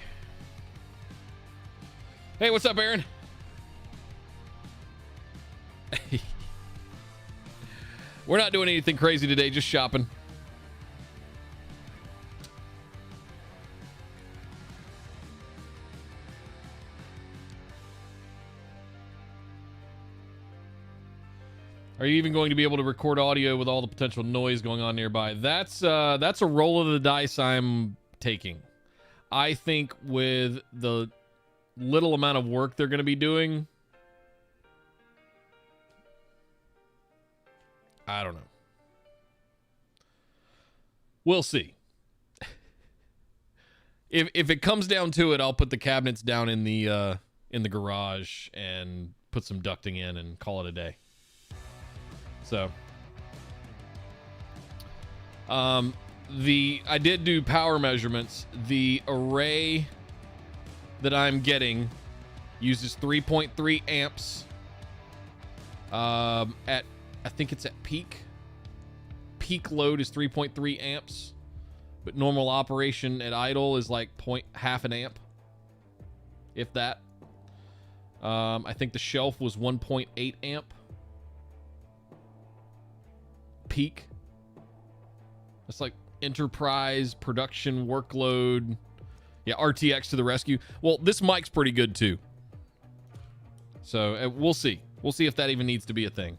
Speaker 1: Hey, what's up, Aaron? We're not doing anything crazy today, just shopping. Are you even going to be able to record audio with all the potential noise going on nearby? That's a roll of the dice I'm taking. I think with the little amount of work they're going to be doing, I don't know. We'll see. If it comes down to it, I'll put the cabinets down in the garage and put some ducting in and call it a day. So, I did do power measurements. The array that I'm getting uses 3.3 amps. I think it's at peak. Peak load is 3.3 amps, but normal operation at idle is like half an amp, if that. I think the shelf was 1.8 amp. Peak. That's like enterprise production workload. Yeah, RTX to the rescue. Well, this mic's pretty good too. So we'll see. We'll see if that even needs to be a thing.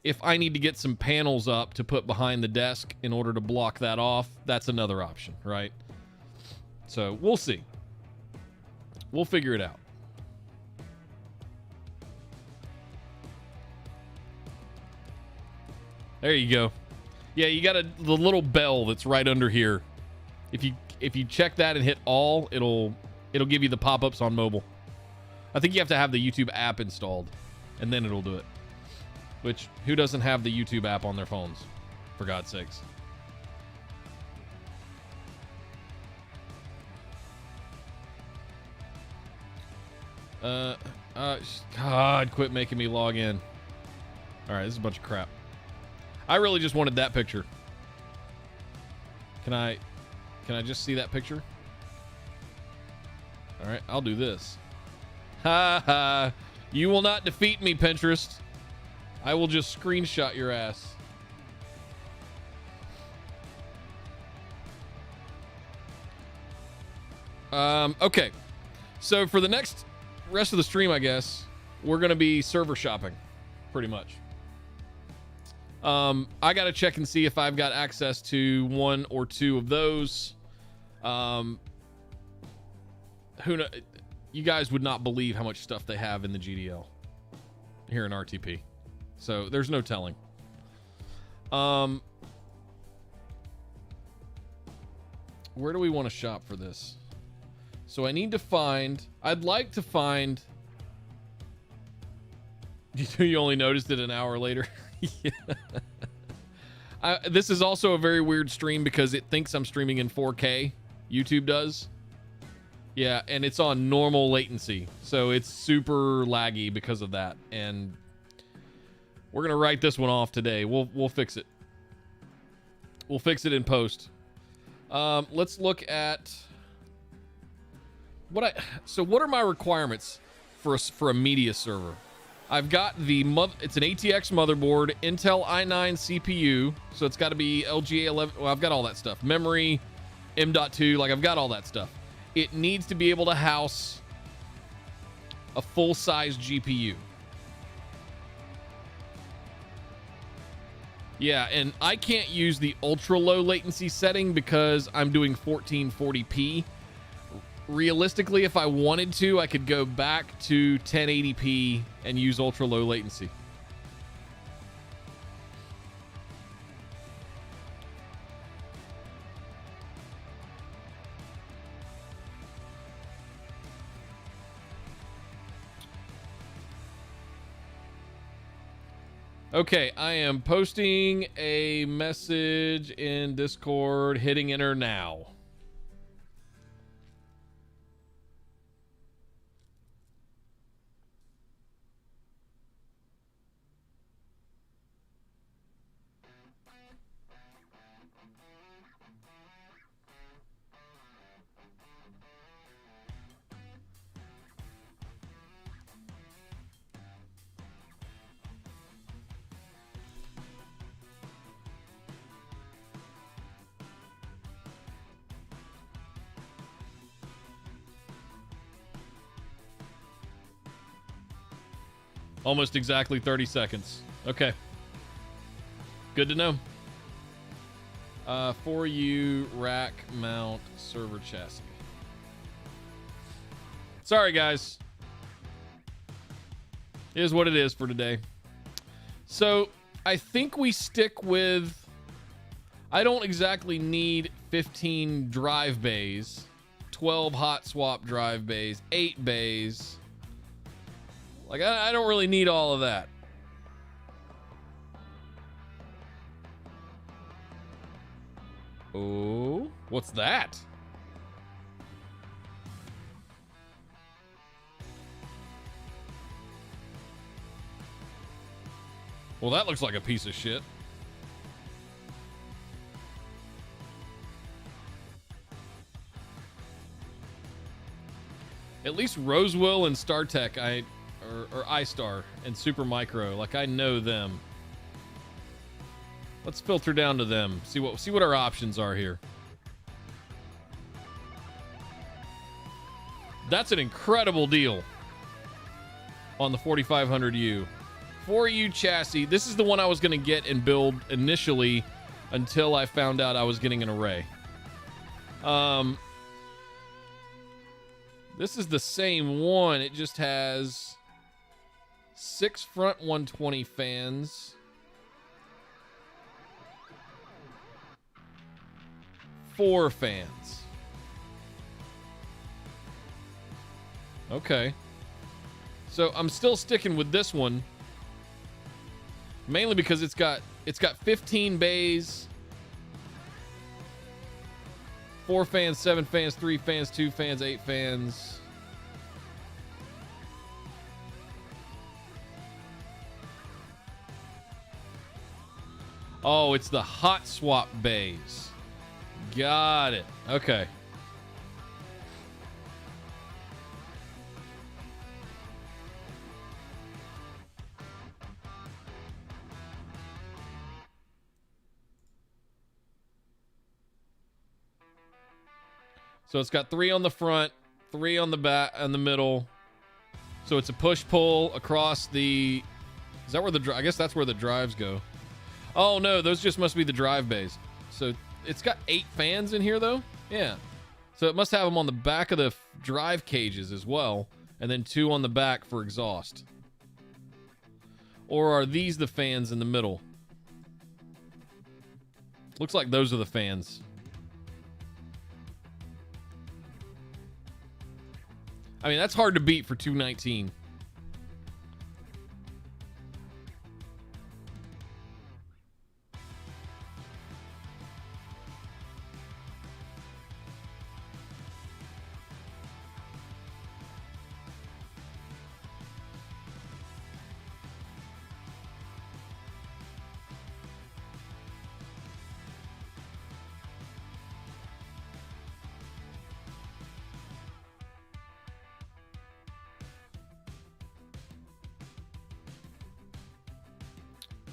Speaker 1: If I need to get some panels up to put behind the desk in order to block that off, that's another option, right? So we'll see. We'll figure it out. There you go. Yeah, you got the little bell that's right under here. If you check that and hit all, it'll give you the pop-ups on mobile. I think you have to have the YouTube app installed, and then it'll do it. Which, who doesn't have the YouTube app on their phones? For God's sakes. God, quit making me log in. All right, this is a bunch of crap. I really just wanted that picture. Can I just see that picture? All right, I'll do this. Ha ha. You will not defeat me, Pinterest. I will just screenshot your ass. Okay. So for the rest of the stream, I guess, we're going to be server shopping, pretty much. I got to check and see if I've got access to one or two of those. Who knows? You guys would not believe how much stuff they have in the GDL here in RTP. So there's no telling. Where do we want to shop for this? So I need to I'd like to find. You only noticed it an hour later. Yeah. This is also a very weird stream because it thinks I'm streaming in 4K. YouTube does. Yeah, and it's on normal latency. So it's super laggy because of that. And we're going to write this one off today. We'll fix it. We'll fix it in post. Let's look at what are my requirements for a media server? I've got it's an ATX motherboard, Intel i9 CPU, so it's got to be LGA 11. Well, I've got all that stuff. Memory, M.2, like I've got all that stuff. It needs to be able to house a full-size GPU. Yeah, and I can't use the ultra low latency setting because I'm doing 1440p. Realistically, if I wanted to, I could go back to 1080p and use ultra low latency. Okay, I am posting a message in Discord, hitting enter now. Almost exactly 30 seconds. Okay. Good to know. For you, rack mount server chassis. Sorry, guys. It is what it is for today. So, I think we stick with... I don't exactly need 15 drive bays, 12 hot swap drive bays, 8 bays. Like, I don't really need all of that. Oh, what's that? Well, that looks like a piece of shit. At least Rosewell and StarTech, or iStar and Supermicro, like I know them. Let's filter down to them. See what our options are here. That's an incredible deal on the 4500U. 4U chassis. This is the one I was going to get and build initially until I found out I was getting an array. This is the same one. It just has 6 front 120 fans, 4 fans. Okay. So I'm still sticking with this one, mainly because it's got 15 bays, 4 fans, 7 fans, 3 fans, 2 fans, 8 fans. Oh, it's the hot swap bays. Got it. Okay. So it's got 3 on the front, 3 on the back, and the middle. So it's a push-pull across the... Is that where I guess that's where the drives go. Oh, no, those just must be the drive bays. So it's got 8 fans in here, though? Yeah. So it must have them on the back of the drive cages as well, and then 2 on the back for exhaust. Or are these the fans in the middle? Looks like those are the fans. I mean, that's hard to beat for 219.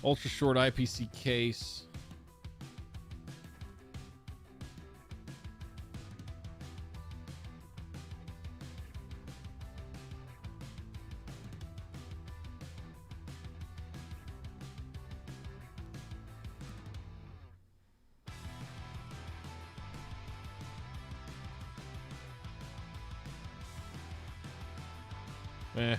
Speaker 1: Ultra short IPC case. Eh.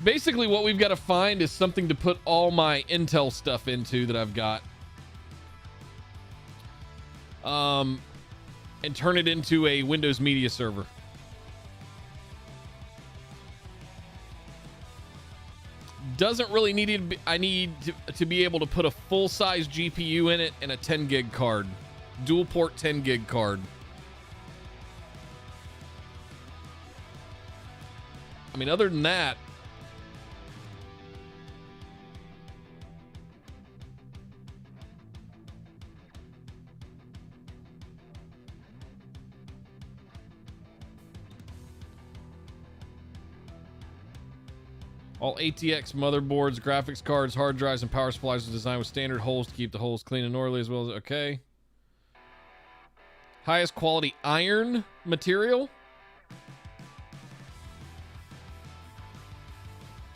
Speaker 1: Basically, what we've got to find is something to put all my Intel stuff into that I've got. And turn it into a Windows media server. Doesn't really need it. I need to be able to put a full-size GPU in it and a 10 gig card. Dual port 10 gig card. I mean, other than that, all ATX motherboards, graphics cards, hard drives, and power supplies are designed with standard holes to keep the holes clean and orderly as well as... Okay. Highest quality iron material.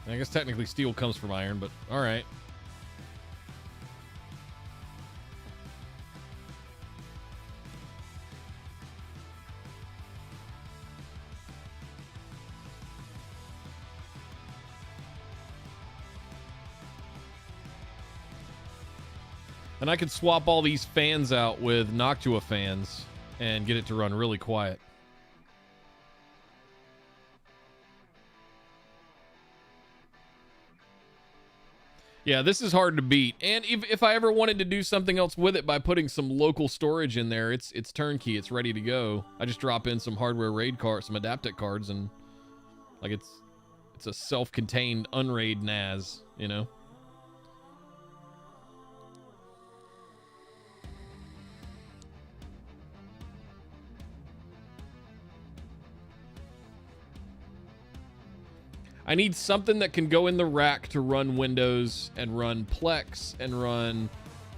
Speaker 1: I guess technically steel comes from iron, but all right. And I could swap all these fans out with Noctua fans and get it to run really quiet. Yeah, this is hard to beat. And if I ever wanted to do something else with it by putting some local storage in there, it's turnkey. It's ready to go. I just drop in some hardware RAID cards, some Adaptec cards, and like it's a self-contained unRAID NAS, you know? I need something that can go in the rack to run Windows and run Plex and run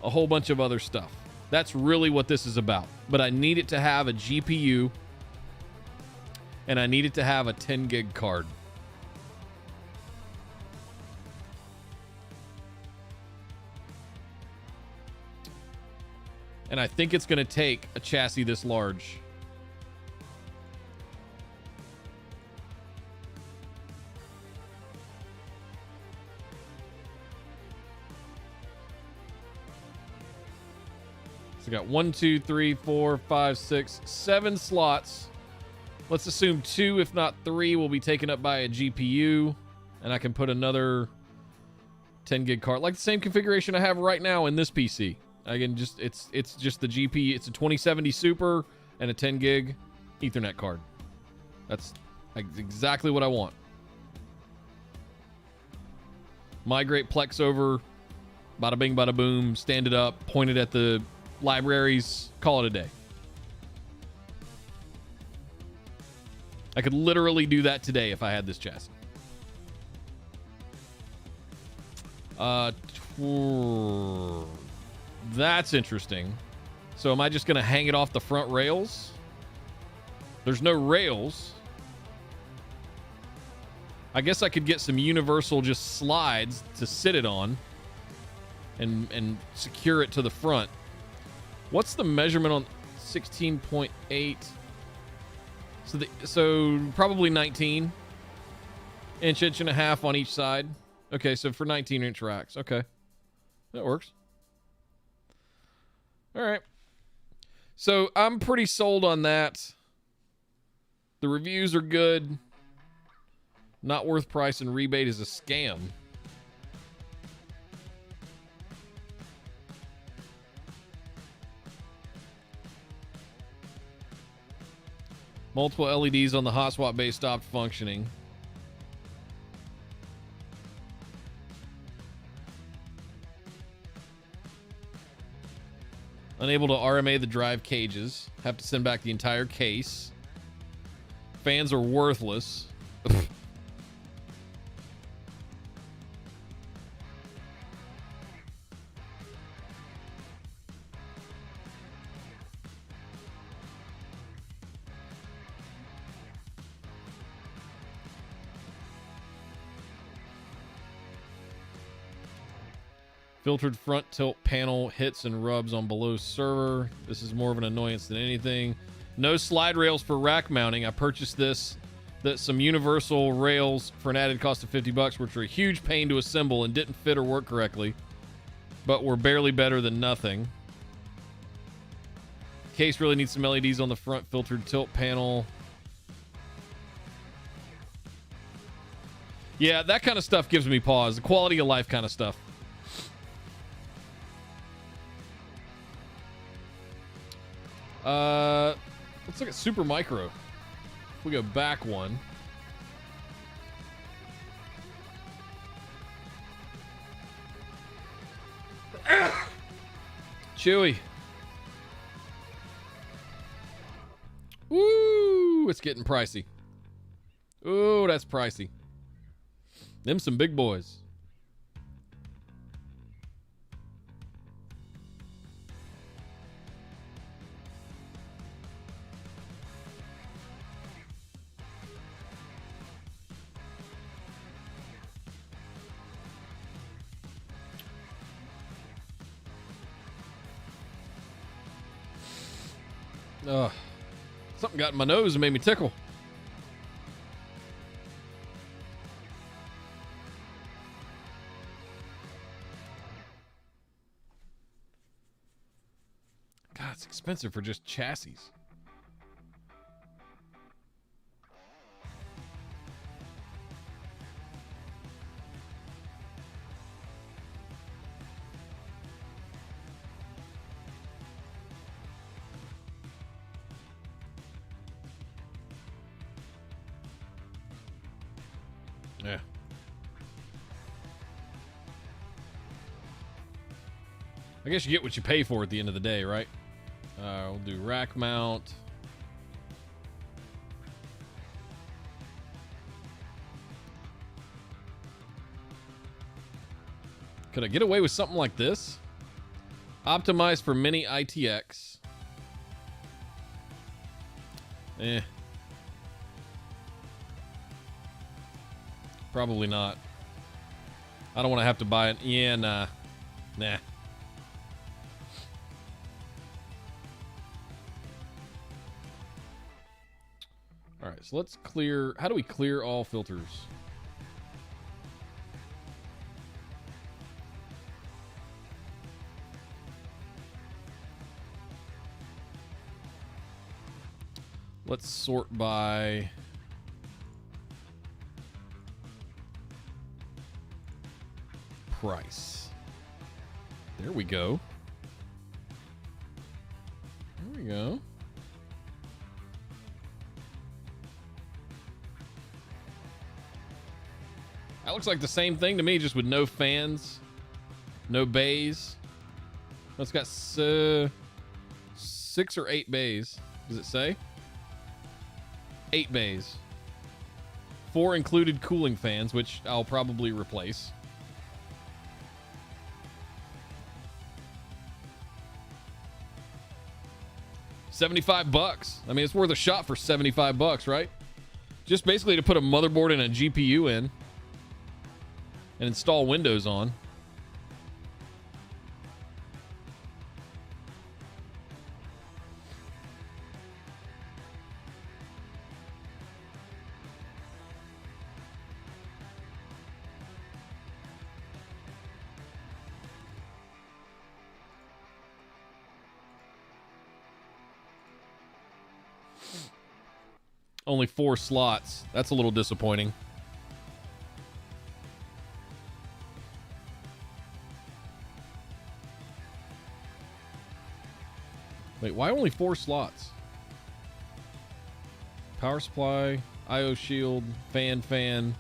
Speaker 1: a whole bunch of other stuff. That's really what this is about. But I need it to have a GPU and I need it to have a 10 gig card. And I think it's going to take a chassis this large. So we got 1, 2, 3, 4, 5, 6, 7 slots. Let's assume 2, if not 3, will be taken up by a GPU. And I can put another 10 gig card. Like the same configuration I have right now in this PC. I can just, it's just the GPU. It's a 2070 Super and a 10 gig Ethernet card. That's exactly what I want. Migrate Plex over. Bada bing, bada boom. Stand it up. Point it at the libraries, call it a day. I could literally do that today if I had this chassis. That's interesting. So am I just going to hang it off the front rails? There's no rails. I guess I could get some universal just slides to sit it on and secure it to the front. What's the measurement on 16.8? So probably 19 inch and a half on each side. Okay, so for 19-inch racks. Okay, that works. All right. So I'm pretty sold on that. The reviews are good. Not worth price and rebate is a scam. Multiple LEDs on the hot swap base stopped functioning. Unable to RMA the drive cages. Have to send back the entire case. Fans are worthless. Filtered front tilt panel hits and rubs on below server. This is more of an annoyance than anything. No slide rails for rack mounting. I purchased some universal rails for an added cost of $50, which were a huge pain to assemble and didn't fit or work correctly, but were barely better than nothing. Case really needs some LEDs on the front filtered tilt panel. Yeah, that kind of stuff gives me pause. The quality of life kind of stuff. Let's look at Super Micro. If we go back one. Chewy. Woo! It's getting pricey. Ooh, that's pricey. Them some big boys. Something got in my nose and made me tickle. God, it's expensive for just chassis. Yeah. I guess you get what you pay for at the end of the day, right? We'll do rack mount. Could I get away with something like this? Optimized for mini ITX. Probably not. I don't want to have to buy it. Yeah, nah. Nah. All right, so let's clear. How do we clear all filters? Let's sort by price. There we go. There we go. That looks like the same thing to me, just with no fans, no bays. It's got 6 or 8 bays. Does it say? 8 bays. 4 included cooling fans, which I'll probably replace. $75. I mean, it's worth a shot for $75, right? Just basically to put a motherboard and a GPU in and install Windows on. Only 4 slots. That's a little disappointing. Wait, why only 4 slots? Power supply, IO shield, fan.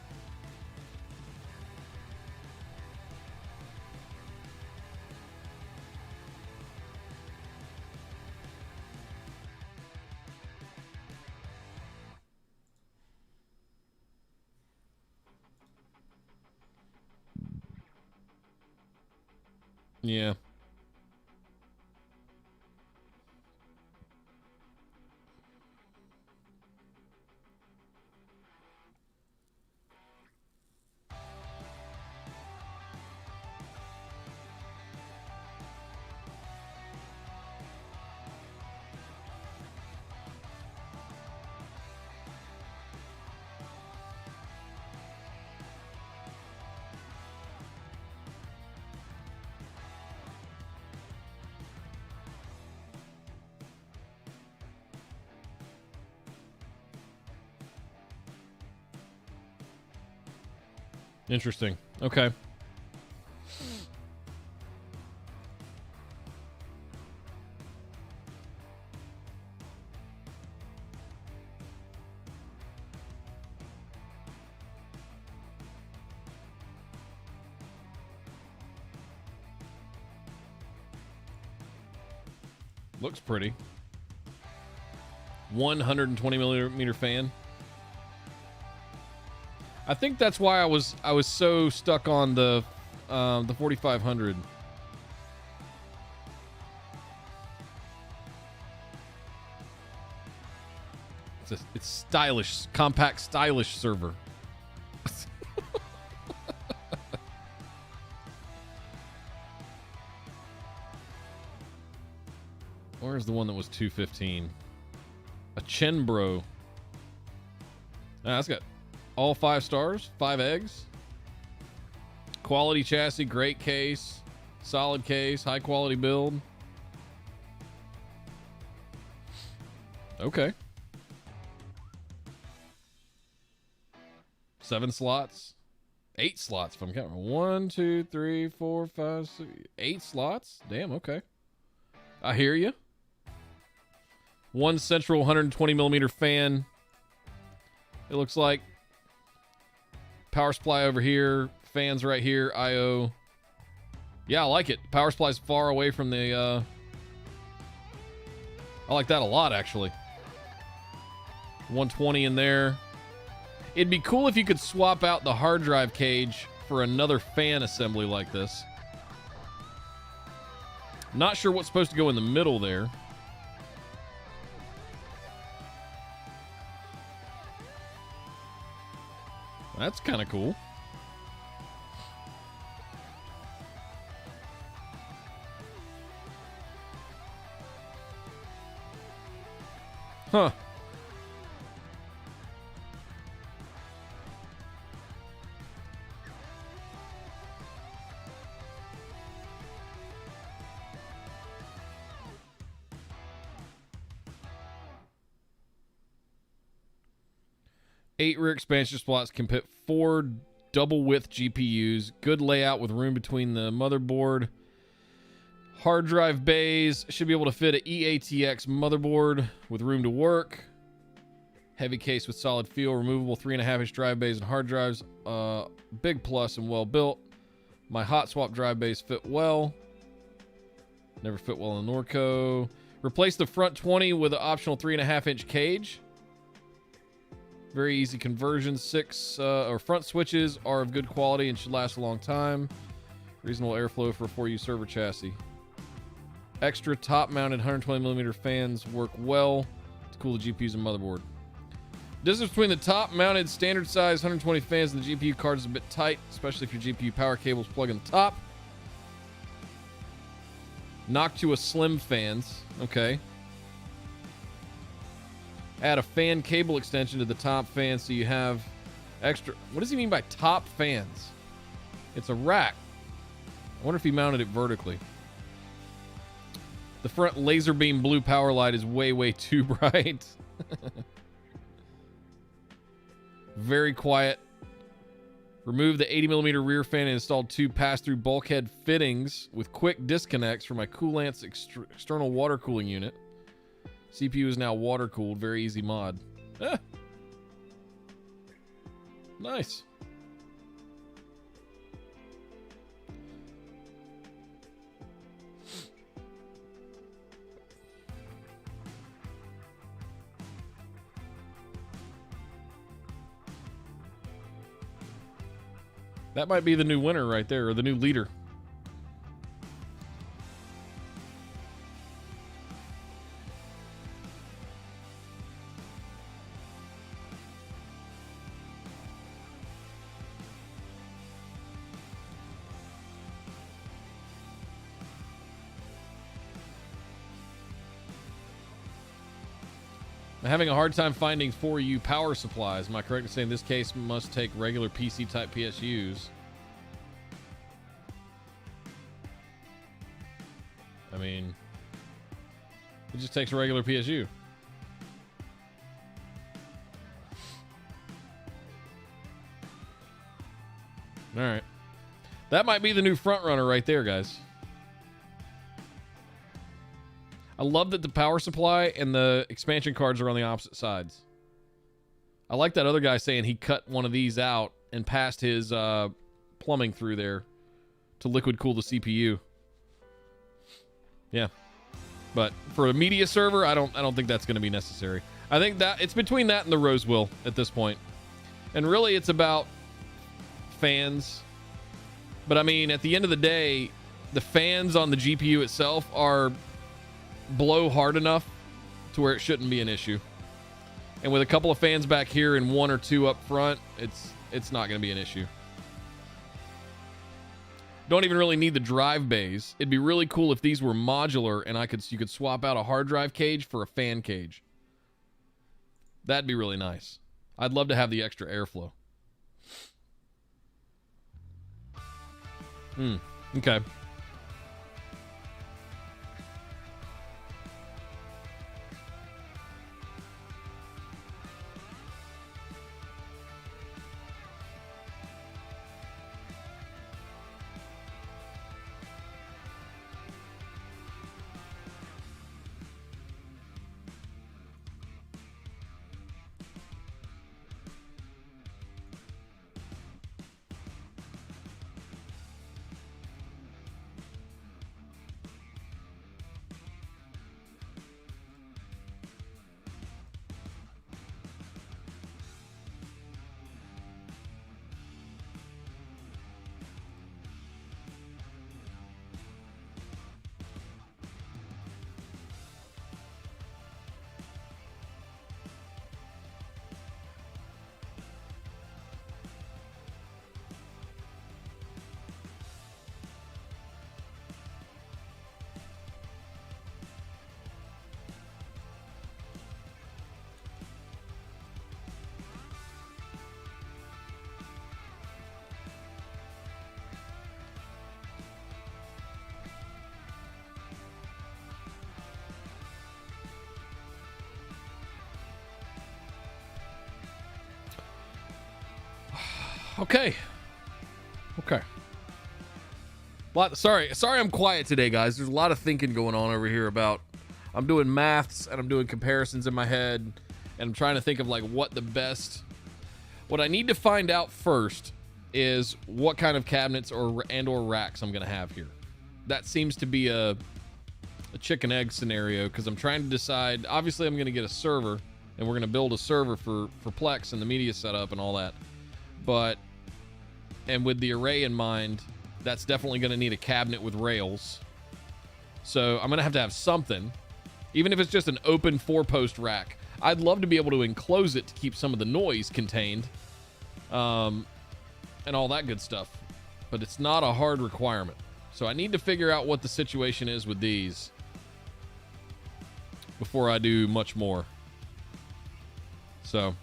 Speaker 1: Yeah. Interesting. Okay. Looks pretty. 120 millimeter fan. I think that's why I was so stuck on the 4500. It's stylish, compact, stylish server. Where's the one that was 215? A Chenbro. That's got all 5 stars, 5 eggs. Quality chassis, great case, solid case, high quality build. Okay. 7 slots. 8 slots if I'm counting. 1, 2, 3, 4, 5, 6, 8 slots. Damn, okay. I hear you. One central 120 millimeter fan. It looks like power supply over here, fans right here, IO. Yeah, I like it. Power supply's far away from the I like that a lot, actually. 120 in there. It'd be cool if you could swap out the hard drive cage for another fan assembly like this. Not sure what's supposed to go in the middle there. That's kind of cool. Huh. Eight rear expansion slots can fit 4 double width GPUs. Good layout with room between the motherboard. Hard drive bays. Should be able to fit an EATX motherboard with room to work. Heavy case with solid feel. Removable 3.5-inch drive bays and hard drives. Big plus and well built. My hot swap drive bays fit well. Never fit well in Norco. Replace the front 20 with an optional 3.5-inch cage. Very easy conversion. 6 or front switches are of good quality and should last a long time. Reasonable airflow for a 4U server chassis. Extra top-mounted 120mm fans work well to cool the GPUs and motherboard. Distance between the top-mounted standard-size 120 fans and the GPU card is a bit tight, especially if your GPU power cables plug in the top. Noctua Slim fans. Okay. Add a fan cable extension to the top fan so you have extra... What does he mean by top fans? It's a rack. I wonder if he mounted it vertically. The front laser beam blue power light is way, way too bright. Very quiet. Remove the 80mm rear fan and installed 2 pass-through bulkhead fittings with quick disconnects for my Coolant's external water cooling unit. CPU is now water cooled. Very easy mod. Ah. Nice. That might be the new winner right there, or the new leader. I'm having a hard time finding 4U power supplies. Am I correct in saying this case must take regular PC type PSUs? I mean, it just takes a regular PSU. All right. That might be the new front runner right there, guys. I love that the power supply and the expansion cards are on the opposite sides. I like that other guy saying he cut one of these out and passed his plumbing through there to liquid cool the CPU. Yeah. But for a media server, I don't think that's going to be necessary. I think that it's between that and the Rosewell at this point. And really it's about fans. But I mean, at the end of the day, the fans on the GPU itself are blow hard enough to where it shouldn't be an issue. And with a couple of fans back here and one or two up front, it's not going to be an issue. Don't even really need the drive bays. It'd be really cool if these were modular and you could swap out a hard drive cage for a fan cage. That'd be really nice. I'd love to have the extra airflow. Okay. Okay. Sorry I'm quiet today, guys. There's a lot of thinking going on over here about I'm doing maths and I'm doing comparisons in my head and I'm trying to think of like what I need to find out first is what kind of cabinets or racks I'm gonna have here. That seems to be a chicken egg scenario because I'm trying to decide. Obviously I'm gonna get a server and we're gonna build a server for Plex and the media setup and all that. And with the array in mind, that's definitely going to need a cabinet with rails. So I'm going to have something, even if it's just an open 4-post rack. I'd love to be able to enclose it to keep some of the noise contained, and all that good stuff. But it's not a hard requirement. So I need to figure out what the situation is with these before I do much more. So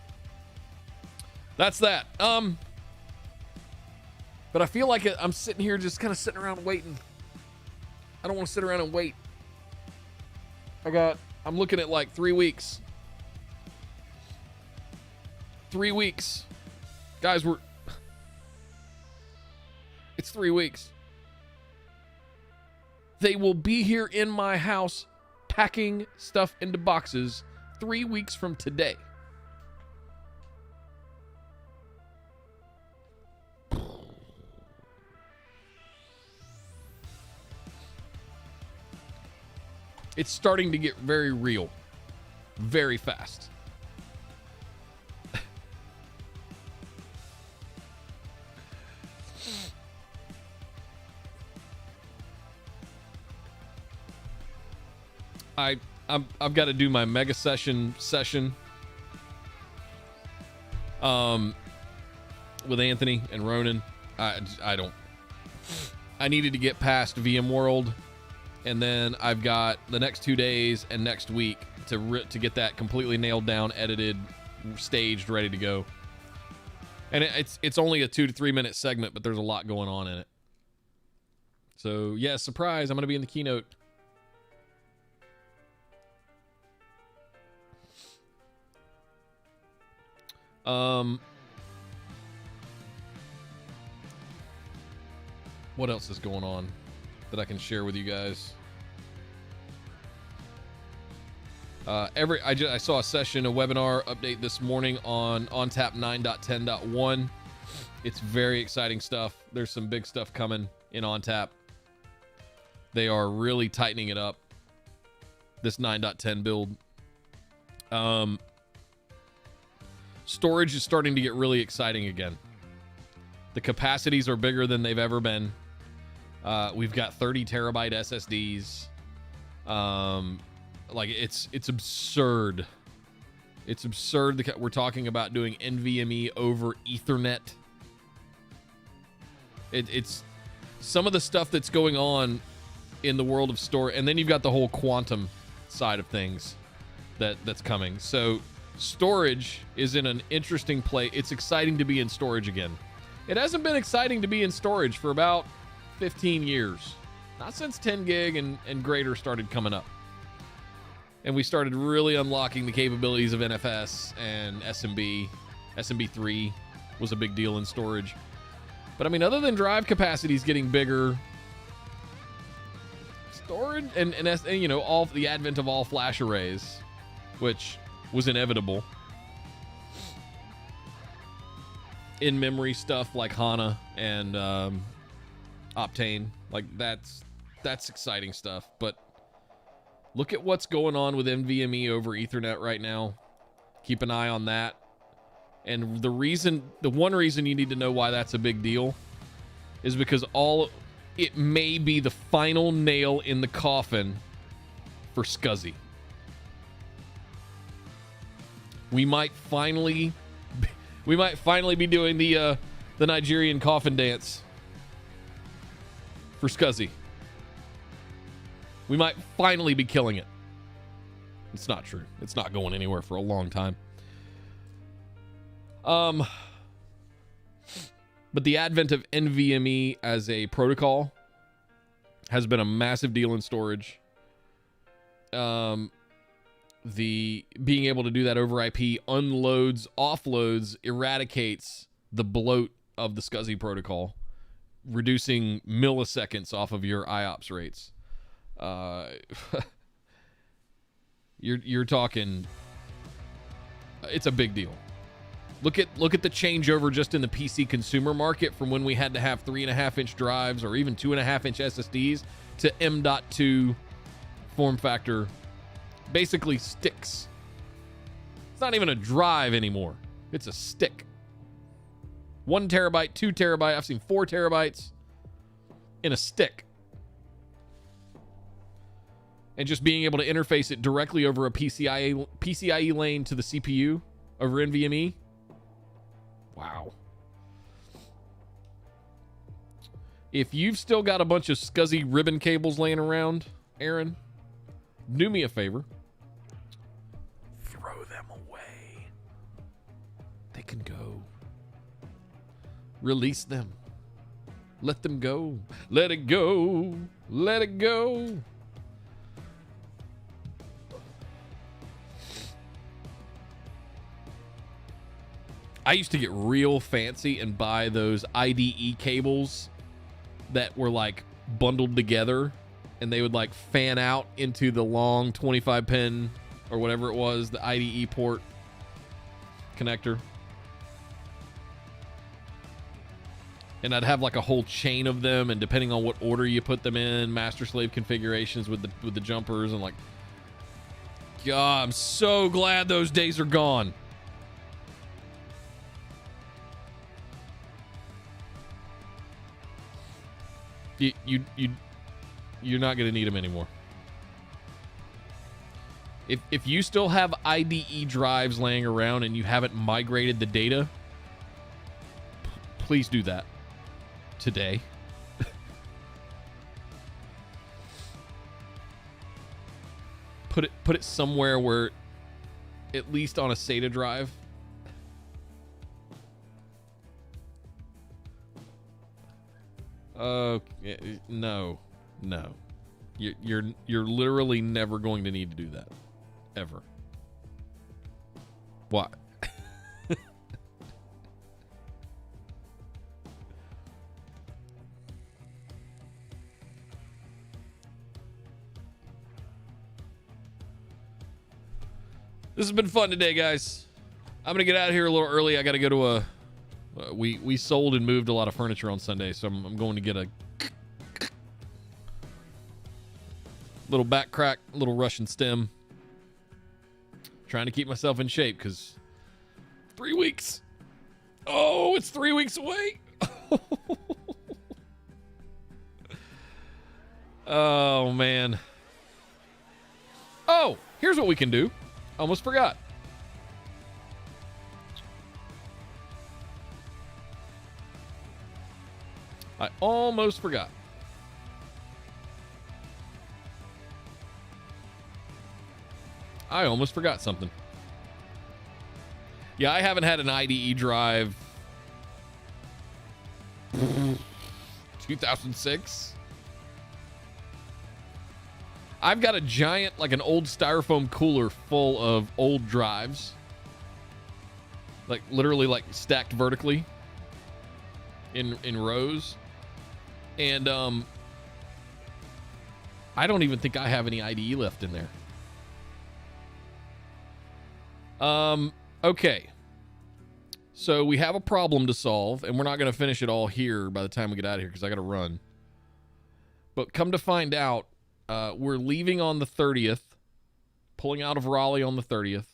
Speaker 1: that's that. But I feel like I'm sitting here just kind of sitting around waiting. I don't want to sit around and wait. I'm looking at like 3 weeks. 3 weeks. Guys, it's 3 weeks. They will be here in my house packing stuff into boxes 3 weeks from today. It's starting to get very real, very fast. I've got to do my mega session with Anthony and Ronan. I needed to get past VMworld. And then I've got the next 2 days and next week to get that completely nailed down, edited, staged, ready to go. And it's only a 2 to 3 minute segment, but there's a lot going on in it. So yeah, surprise! I'm gonna be in the keynote. What else is going on that I can share with you guys? I saw a session, a webinar update this morning on ONTAP 9.10.1. It's very exciting stuff. There's some big stuff coming in ONTAP. They are really tightening it up, this 9.10 build. Storage is starting to get really exciting again. The capacities are bigger than they've ever been. We've got 30 terabyte SSDs. Like it's absurd. It's absurd. We're talking about doing NVMe over Ethernet. It's some of the stuff that's going on in the world of storage, and then you've got the whole quantum side of things that's coming. So storage is in an interesting play. It's exciting to be in storage again. It hasn't been exciting to be in storage for about 15 years. Not since 10 gig and greater started coming up. And we started really unlocking the capabilities of NFS and SMB. SMB3 was a big deal in storage. But I mean, other than drive capacities getting bigger, storage and you know, all the advent of all flash arrays, which was inevitable. In-memory stuff like HANA and Optane, like that's exciting stuff. But look at what's going on with NVMe over Ethernet right now. Keep an eye on that. And the one reason you need to know why that's a big deal is because it may be the final nail in the coffin for SCSI. We might finally be doing the Nigerian coffin dance for SCSI. We might finally be killing it. It's not true. It's not going anywhere for a long time. But the advent of NVMe as a protocol has been a massive deal in storage. The being able to do that over IP unloads, offloads, eradicates the bloat of the SCSI protocol, reducing milliseconds off of your IOPS rates. You're talking, it's a big deal. Look at the changeover just in the PC consumer market from when we had to have 3.5-inch drives or even 2.5-inch SSDs to M.2 form factor, basically sticks. It's not even a drive anymore. It's a stick. 1 terabyte, 2 terabyte. I've seen 4 terabytes in a stick. And just being able to interface it directly over a PCIe lane to the CPU over NVMe. Wow. If you've still got a bunch of SCSI ribbon cables laying around, Aaron, do me a favor. Throw them away. They can go. Release them. Let them go. Let it go. Let it go. I used to get real fancy and buy those IDE cables that were like bundled together, and they would like fan out into the long 25 pin or whatever it was, the IDE port connector. And I'd have like a whole chain of them, and depending on what order you put them in, master slave configurations with the jumpers, and like, God, I'm so glad those days are gone. You're not going to need them anymore. If you still have IDE drives laying around and you haven't migrated the data, please do that today. Put it somewhere where, at least on a SATA drive, no. You're literally never going to need to do that, ever. Why? This has been fun today, guys. I'm gonna get out of here a little early. I gotta go to a we sold and moved a lot of furniture on Sunday, so I'm going to get a little back crack, little Russian stem. Trying to keep myself in shape because 3 weeks. Oh, it's 3 weeks away. Oh, man. Oh, here's what we can do. Almost forgot. I almost forgot. I almost forgot something. Yeah, I haven't had an IDE drive 2006. I've got a giant, like an old styrofoam cooler full of old drives. Like literally like stacked vertically in rows. And I don't even think I have any IDE left in there. Okay. So we have a problem to solve, and we're not going to finish it all here by the time we get out of here because I got to run. But come to find out, we're leaving on the 30th, pulling out of Raleigh on the 30th,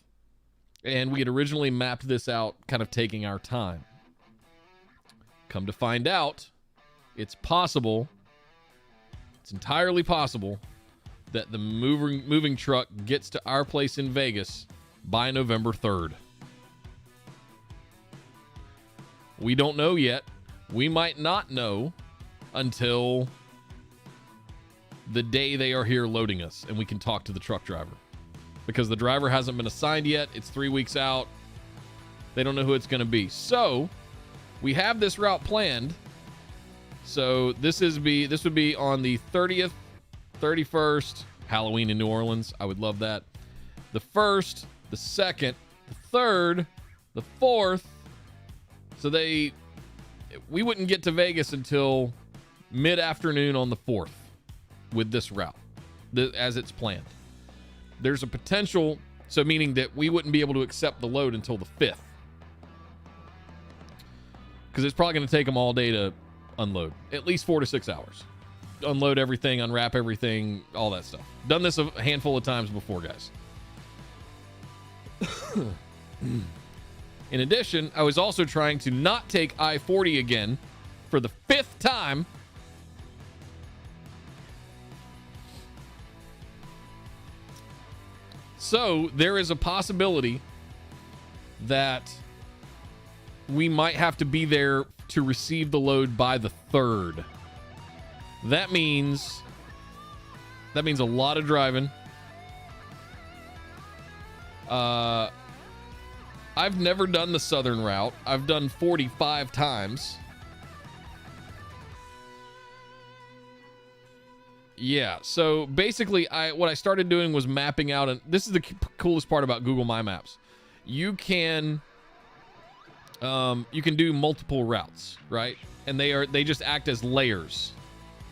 Speaker 1: and we had originally mapped this out, kind of taking our time. Come to find out, it's possible, it's entirely possible, that the moving truck gets to our place in Vegas by November 3rd. We don't know yet. We might not know until the day they are here loading us and we can talk to the truck driver. Because the driver hasn't been assigned yet. It's 3 weeks out. They don't know who it's going to be. So, we have this route planned. So, this would be on the 30th, 31st, Halloween in New Orleans. I would love that. The 1st, the 2nd, the 3rd, the 4th. So we wouldn't get to Vegas until mid-afternoon on the 4th with this route, as it's planned. There's a potential, so meaning that we wouldn't be able to accept the load until the 5th. Because it's probably going to take them all day to unload. At least 4 to 6 hours. Unload everything, unwrap everything, all that stuff. Done this a handful of times before, guys. In addition, I was also trying to not take I-40 again for the 5th time. So there is a possibility that we might have to be there to receive the load by the 3rd. That means a lot of driving. I've never done the southern route. I've done 45 times. Yeah, so basically what I started doing was mapping out, and this is the coolest part about Google My Maps. You can do multiple routes, right? And they just act as layers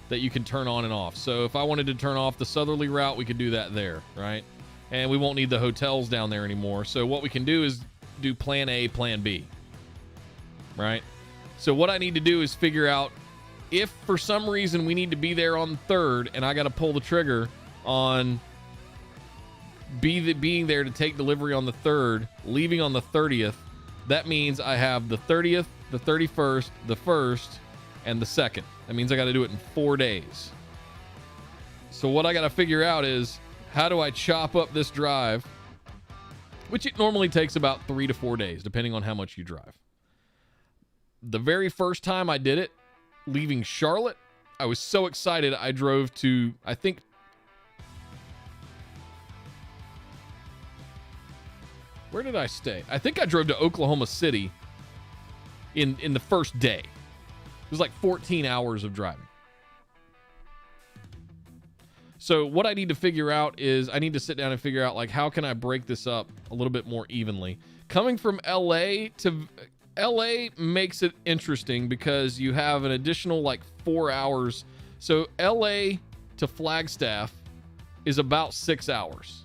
Speaker 1: that you can turn on and off. So if I wanted to turn off the southerly route, we could do that there, right? And we won't need the hotels down there anymore. So what we can do is do plan A, plan B, right? So what I need to do is figure out if for some reason we need to be there on the 3rd and I got to pull the trigger on being there to take delivery on the 3rd, leaving on the 30th. That means I have the 30th, the 31st, the 1st, and the 2nd. That means I got to do it in 4 days. So what I got to figure out is, how do I chop up this drive, which it normally takes about 3 to 4 days, depending on how much you drive. The very first time I did it, leaving Charlotte, I was so excited. I drove to, I think, where did I stay? I think I drove to Oklahoma City in the first day. It was like 14 hours of driving. So what I need to figure out is I need to sit down and figure out, like, how can I break this up a little bit more evenly? Coming from LA to LA makes it interesting because you have an additional like 4 hours. So LA to Flagstaff is about 6 hours.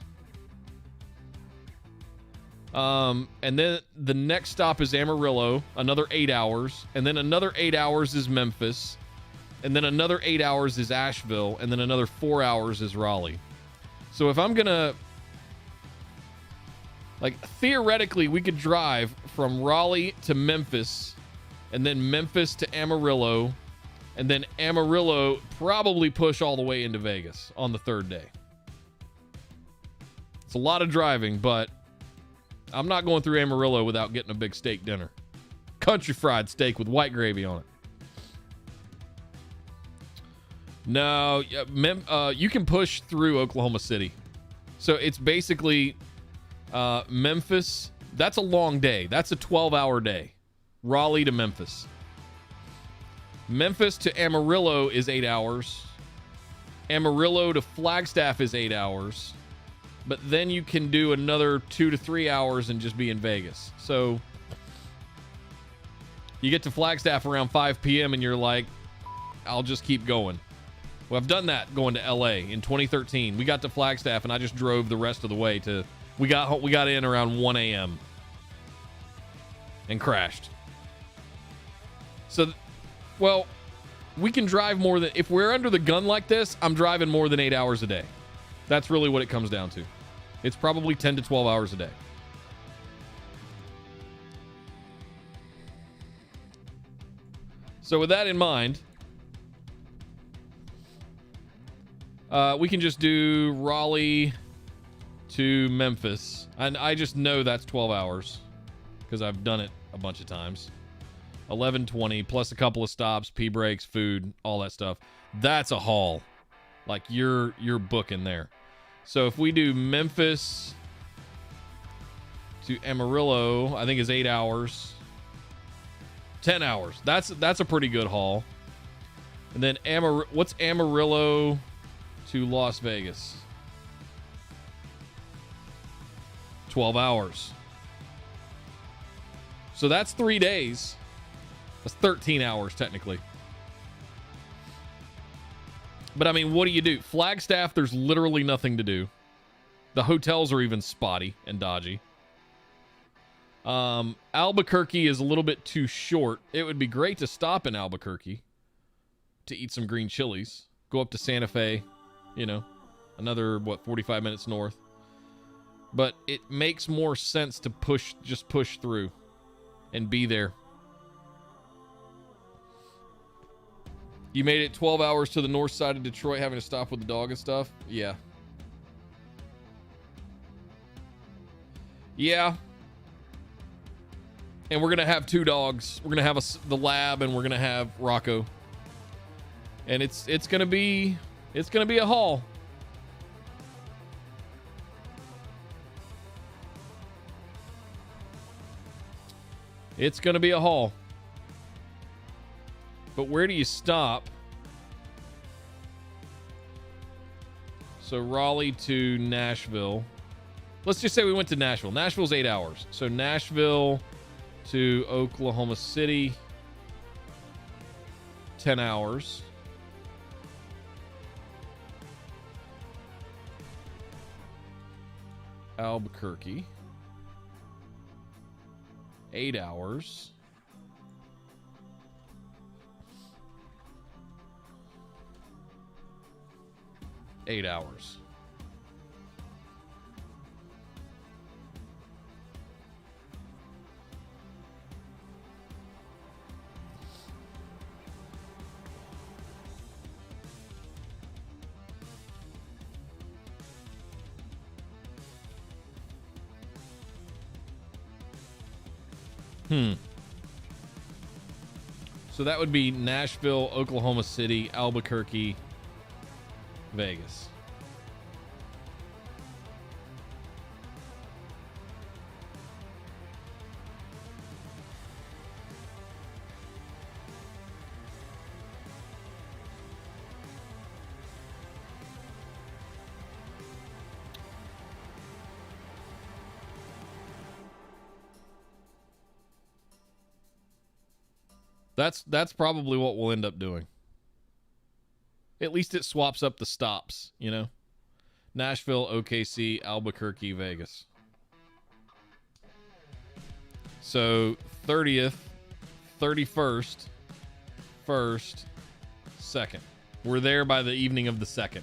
Speaker 1: And then the next stop is Amarillo, another 8 hours. And then another 8 hours is Memphis. And then another 8 hours is Asheville. And then another 4 hours is Raleigh. So if I'm gonna, like, theoretically, we could drive from Raleigh to Memphis, and then Memphis to Amarillo, and then Amarillo probably push all the way into Vegas on the third day. It's a lot of driving, but I'm not going through Amarillo without getting a big steak dinner. Country fried steak with white gravy on it. No, you can push through Oklahoma City. So it's basically Memphis. That's a long day. That's a 12-hour day. Raleigh to Memphis. Memphis to Amarillo is 8 hours. Amarillo to Flagstaff is 8 hours. But then you can do another 2 to 3 hours and just be in Vegas. So you get to Flagstaff around 5 p.m. and you're like, I'll just keep going. Well, I've done that going to LA in 2013. We got to Flagstaff and I just drove the rest of the way to, we got in around 1 a.m. and crashed. So, well, we can drive more than, if we're under the gun like this, I'm driving more than 8 hours a day. That's really what it comes down to. It's probably 10 to 12 hours a day. So with that in mind, we can just do Raleigh to Memphis. And I just know that's 12 hours because I've done it a bunch of times. 11:20 plus a couple of stops, pee breaks, food, all that stuff. That's a haul. Like you're booking there. So if we do Memphis to Amarillo, I think is 8 hours. 10 hours. That's a pretty good haul. And then what's Amarillo to Las Vegas? 12 hours. So that's 3 days. That's 13 hours technically. But I mean, what do you do? Flagstaff, there's literally nothing to do. The hotels are even spotty and dodgy. Albuquerque is a little bit too short. It would be great to stop in Albuquerque to eat some green chilies. Go up to Santa Fe, you know, another, 45 minutes north. But it makes more sense to just push through and be there. You made it 12 hours to the north side of Detroit having to stop with the dog and stuff? Yeah. Yeah. And we're going to have 2 dogs. We're going to have the lab and we're going to have Rocco. And it's going to be a haul. It's going to be a haul. But where do you stop? So Raleigh to Nashville. Let's just say we went to Nashville. Nashville's 8 hours. So Nashville to Oklahoma City, 10 hours. Albuquerque, 8 hours. Eight hours. So that would be Nashville, Oklahoma City, Albuquerque, Vegas. That's probably what we'll end up doing. At least it swaps up the stops, you know? Nashville, OKC, Albuquerque, Vegas. So 30th, 31st, 1st, 2nd. We're there by the evening of the 2nd.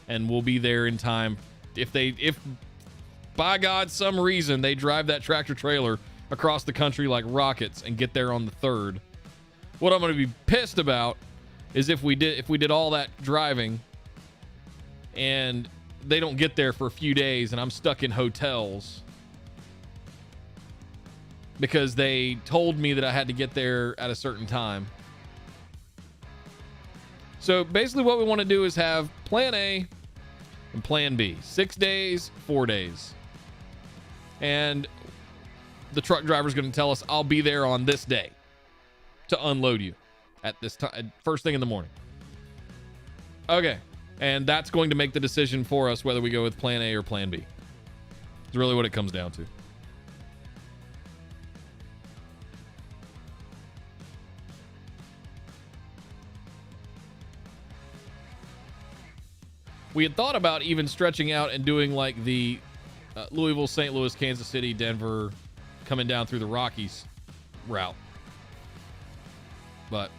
Speaker 1: And we'll be there in time. If by God, some reason they drive that tractor trailer across the country like rockets and get there on the 3rd. What I'm going to be pissed about is if we did all that driving and they don't get there for a few days and I'm stuck in hotels because they told me that I had to get there at a certain time. So basically what we want to do is have plan A and plan B. 6 days, 4 days. And the truck driver's going to tell us, I'll be there on this day to unload you at this time, first thing in the morning. Okay. And that's going to make the decision for us whether we go with plan A or plan B. It's really what it comes down to. We had thought about even stretching out and doing like the Louisville, St. Louis, Kansas City, Denver, coming down through the Rockies route. But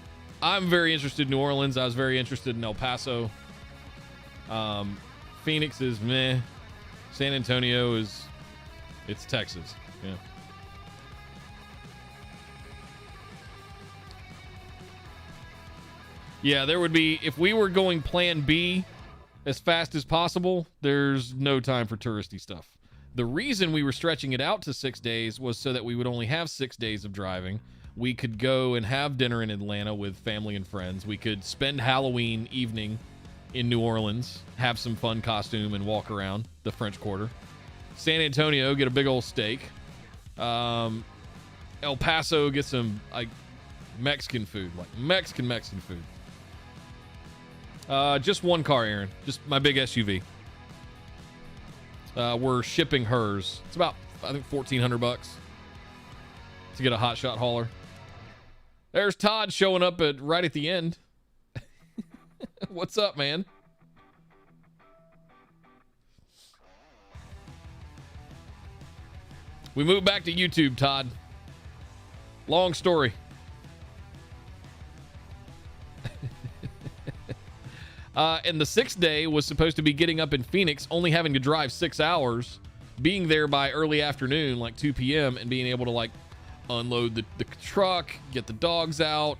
Speaker 1: I'm very interested in New Orleans. I was very interested in El Paso. Phoenix is meh. San Antonio it's Texas. Yeah. Yeah, there would be, if we were going plan B as fast as possible, there's no time for touristy stuff. The reason we were stretching it out to 6 days was so that we would only have 6 days of driving. We could go and have dinner in Atlanta with family and friends. We could spend Halloween evening in New Orleans, have some fun costume and walk around the French Quarter. San Antonio, get a big old steak. El Paso, get some like Mexican food, like Mexican food. Just one car, Aaron. Just my big SUV. We're shipping hers. It's about, I think, $1,400 to get a hot shot hauler. There's Todd showing up right at the end. What's up, man? We moved back to YouTube, Todd. Long story. And the 6th day was supposed to be getting up in Phoenix, only having to drive 6 hours, being there by early afternoon, like 2 p.m., and being able to like unload the truck, get the dogs out,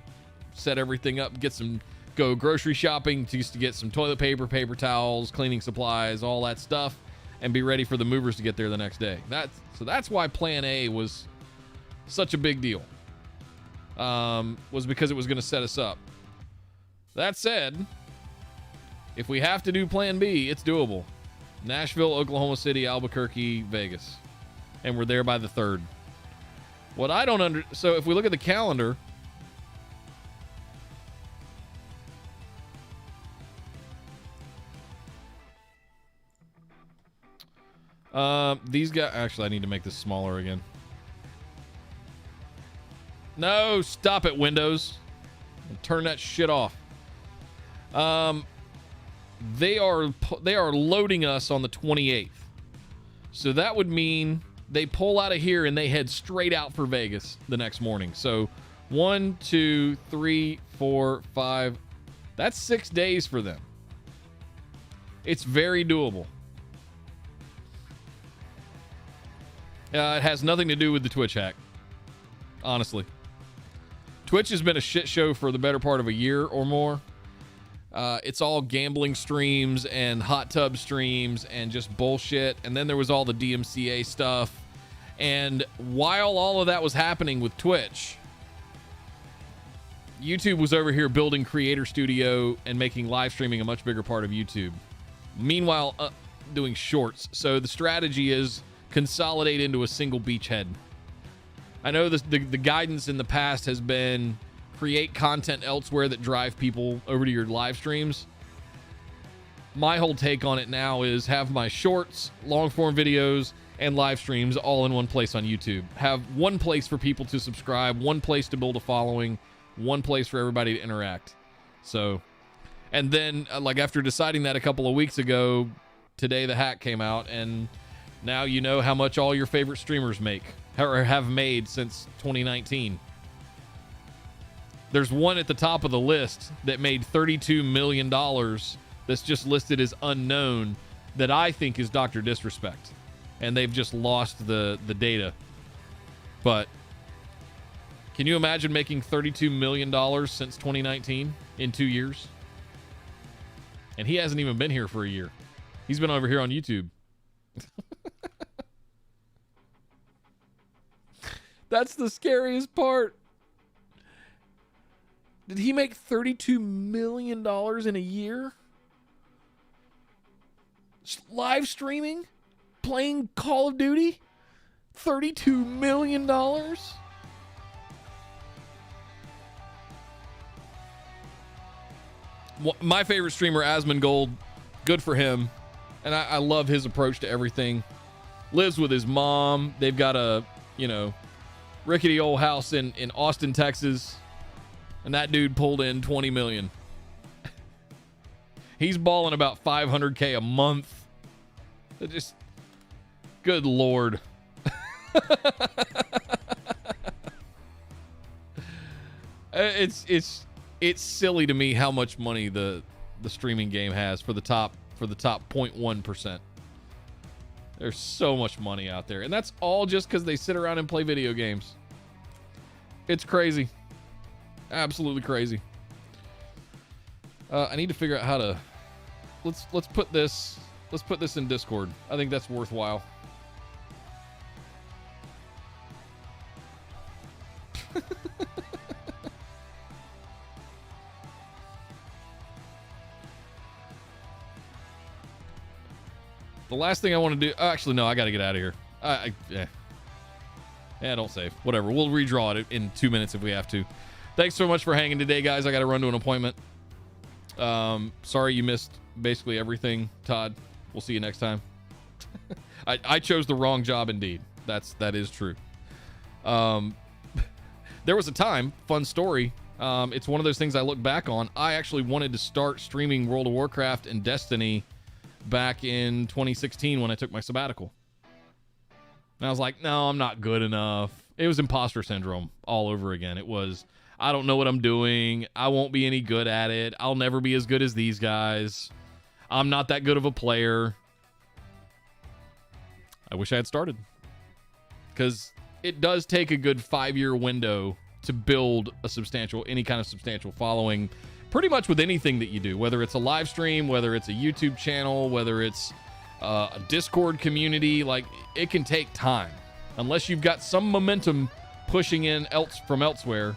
Speaker 1: set everything up, go grocery shopping just to get some toilet paper, paper towels, cleaning supplies, all that stuff, and be ready for the movers to get there the next day. That's why plan A was such a big deal. Was because it was going to set us up. That said, if we have to do plan B, it's doable. Nashville, Oklahoma City, Albuquerque, Vegas. And we're there by the 3rd. What I don't so if we look at the calendar, these guys, actually I need to make this smaller again. No, stop it, Windows. Turn that shit off. They are loading us on the 28th. So that would mean they pull out of here and they head straight out for Vegas the next morning. So 1, 2, 3, 4, 5. That's 6 days for them. It's very doable. It has nothing to do with the Twitch hack. Honestly. Twitch has been a shit show for the better part of a year or more. It's all gambling streams and hot tub streams and just bullshit. And then there was all the DMCA stuff. And while all of that was happening with Twitch, YouTube was over here building Creator Studio and making live streaming a much bigger part of YouTube. Meanwhile, doing shorts. So the strategy is consolidate into a single beachhead. I know the guidance in the past has been create content elsewhere that drive people over to your live streams. My whole take on it now is have my shorts, long form videos, and live streams all in one place on YouTube. Have one place for people to subscribe, one place to build a following, one place for everybody to interact. So, and then like after deciding that a couple of weeks ago, today the hack came out and Now you know how much all your favorite streamers make or have made since 2019. There's one at the top of the list that made $32 million that's just listed as unknown that I think is Dr. Disrespect. And they've just lost the data. But can you imagine making $32 million since 2019 in 2 years? And he hasn't even been here for a year. He's been over here on YouTube. That's the scariest part. Did he make $32 million in a year? Live streaming? Playing Call of Duty? $32 million? My favorite streamer, Asmongold, good for him. And I love his approach to everything. Lives with his mom. They've got a, rickety old house in Austin, Texas. And that dude pulled in 20 million. He's balling about 500K a month. Just, good Lord. It's silly to me how much money the streaming game has for the top 0.1%. There's so much money out there, and that's all just because they sit around and play video games. It's crazy, absolutely crazy. I need to figure out how to let's put this in Discord. I think that's worthwhile. The last thing I want to do... Actually, no, I got to get out of here. Yeah, don't save. Whatever. We'll redraw it in 2 minutes if we have to. Thanks so much for hanging today, guys. I got to run to an appointment. Sorry you missed basically everything, Todd. We'll see you next time. I chose the wrong job indeed. That is true. There was a time, fun story. It's one of those things I look back on. I actually wanted to start streaming World of Warcraft and Destiny back in 2016 when I took my sabbatical. And I was like, no, I'm not good enough. It was imposter syndrome all over again. It was, I don't know what I'm doing. I won't be any good at it. I'll never be as good as these guys. I'm not that good of a player. I wish I had started. Because it does take a good 5-year window to build any kind of substantial following. Pretty much with anything that you do, whether it's a live stream, whether it's a YouTube channel, whether it's a Discord community, like it can take time. Unless you've got some momentum pushing in from elsewhere,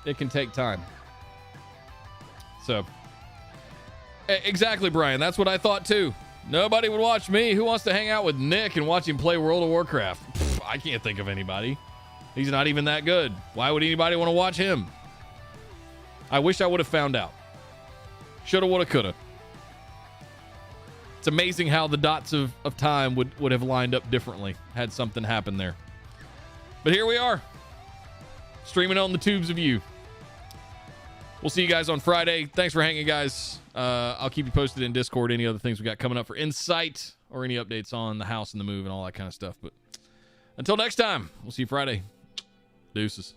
Speaker 1: it can take time. So, exactly, Brian. That's what I thought too. Nobody would watch me. Who wants to hang out with Nick and watch him play World of Warcraft? Pfft, I can't think of anybody. He's not even that good. Why would anybody want to watch him? I wish I would have found out. Shoulda, woulda, coulda. It's amazing how the dots of time would have lined up differently had something happened there. But here we are, streaming on the tubes of you. We'll see you guys on Friday. Thanks for hanging, guys. I'll keep you posted in Discord, any other things we got coming up for Insight or any updates on the house and the move and all that kind of stuff. But until next time, we'll see you Friday. Deuces.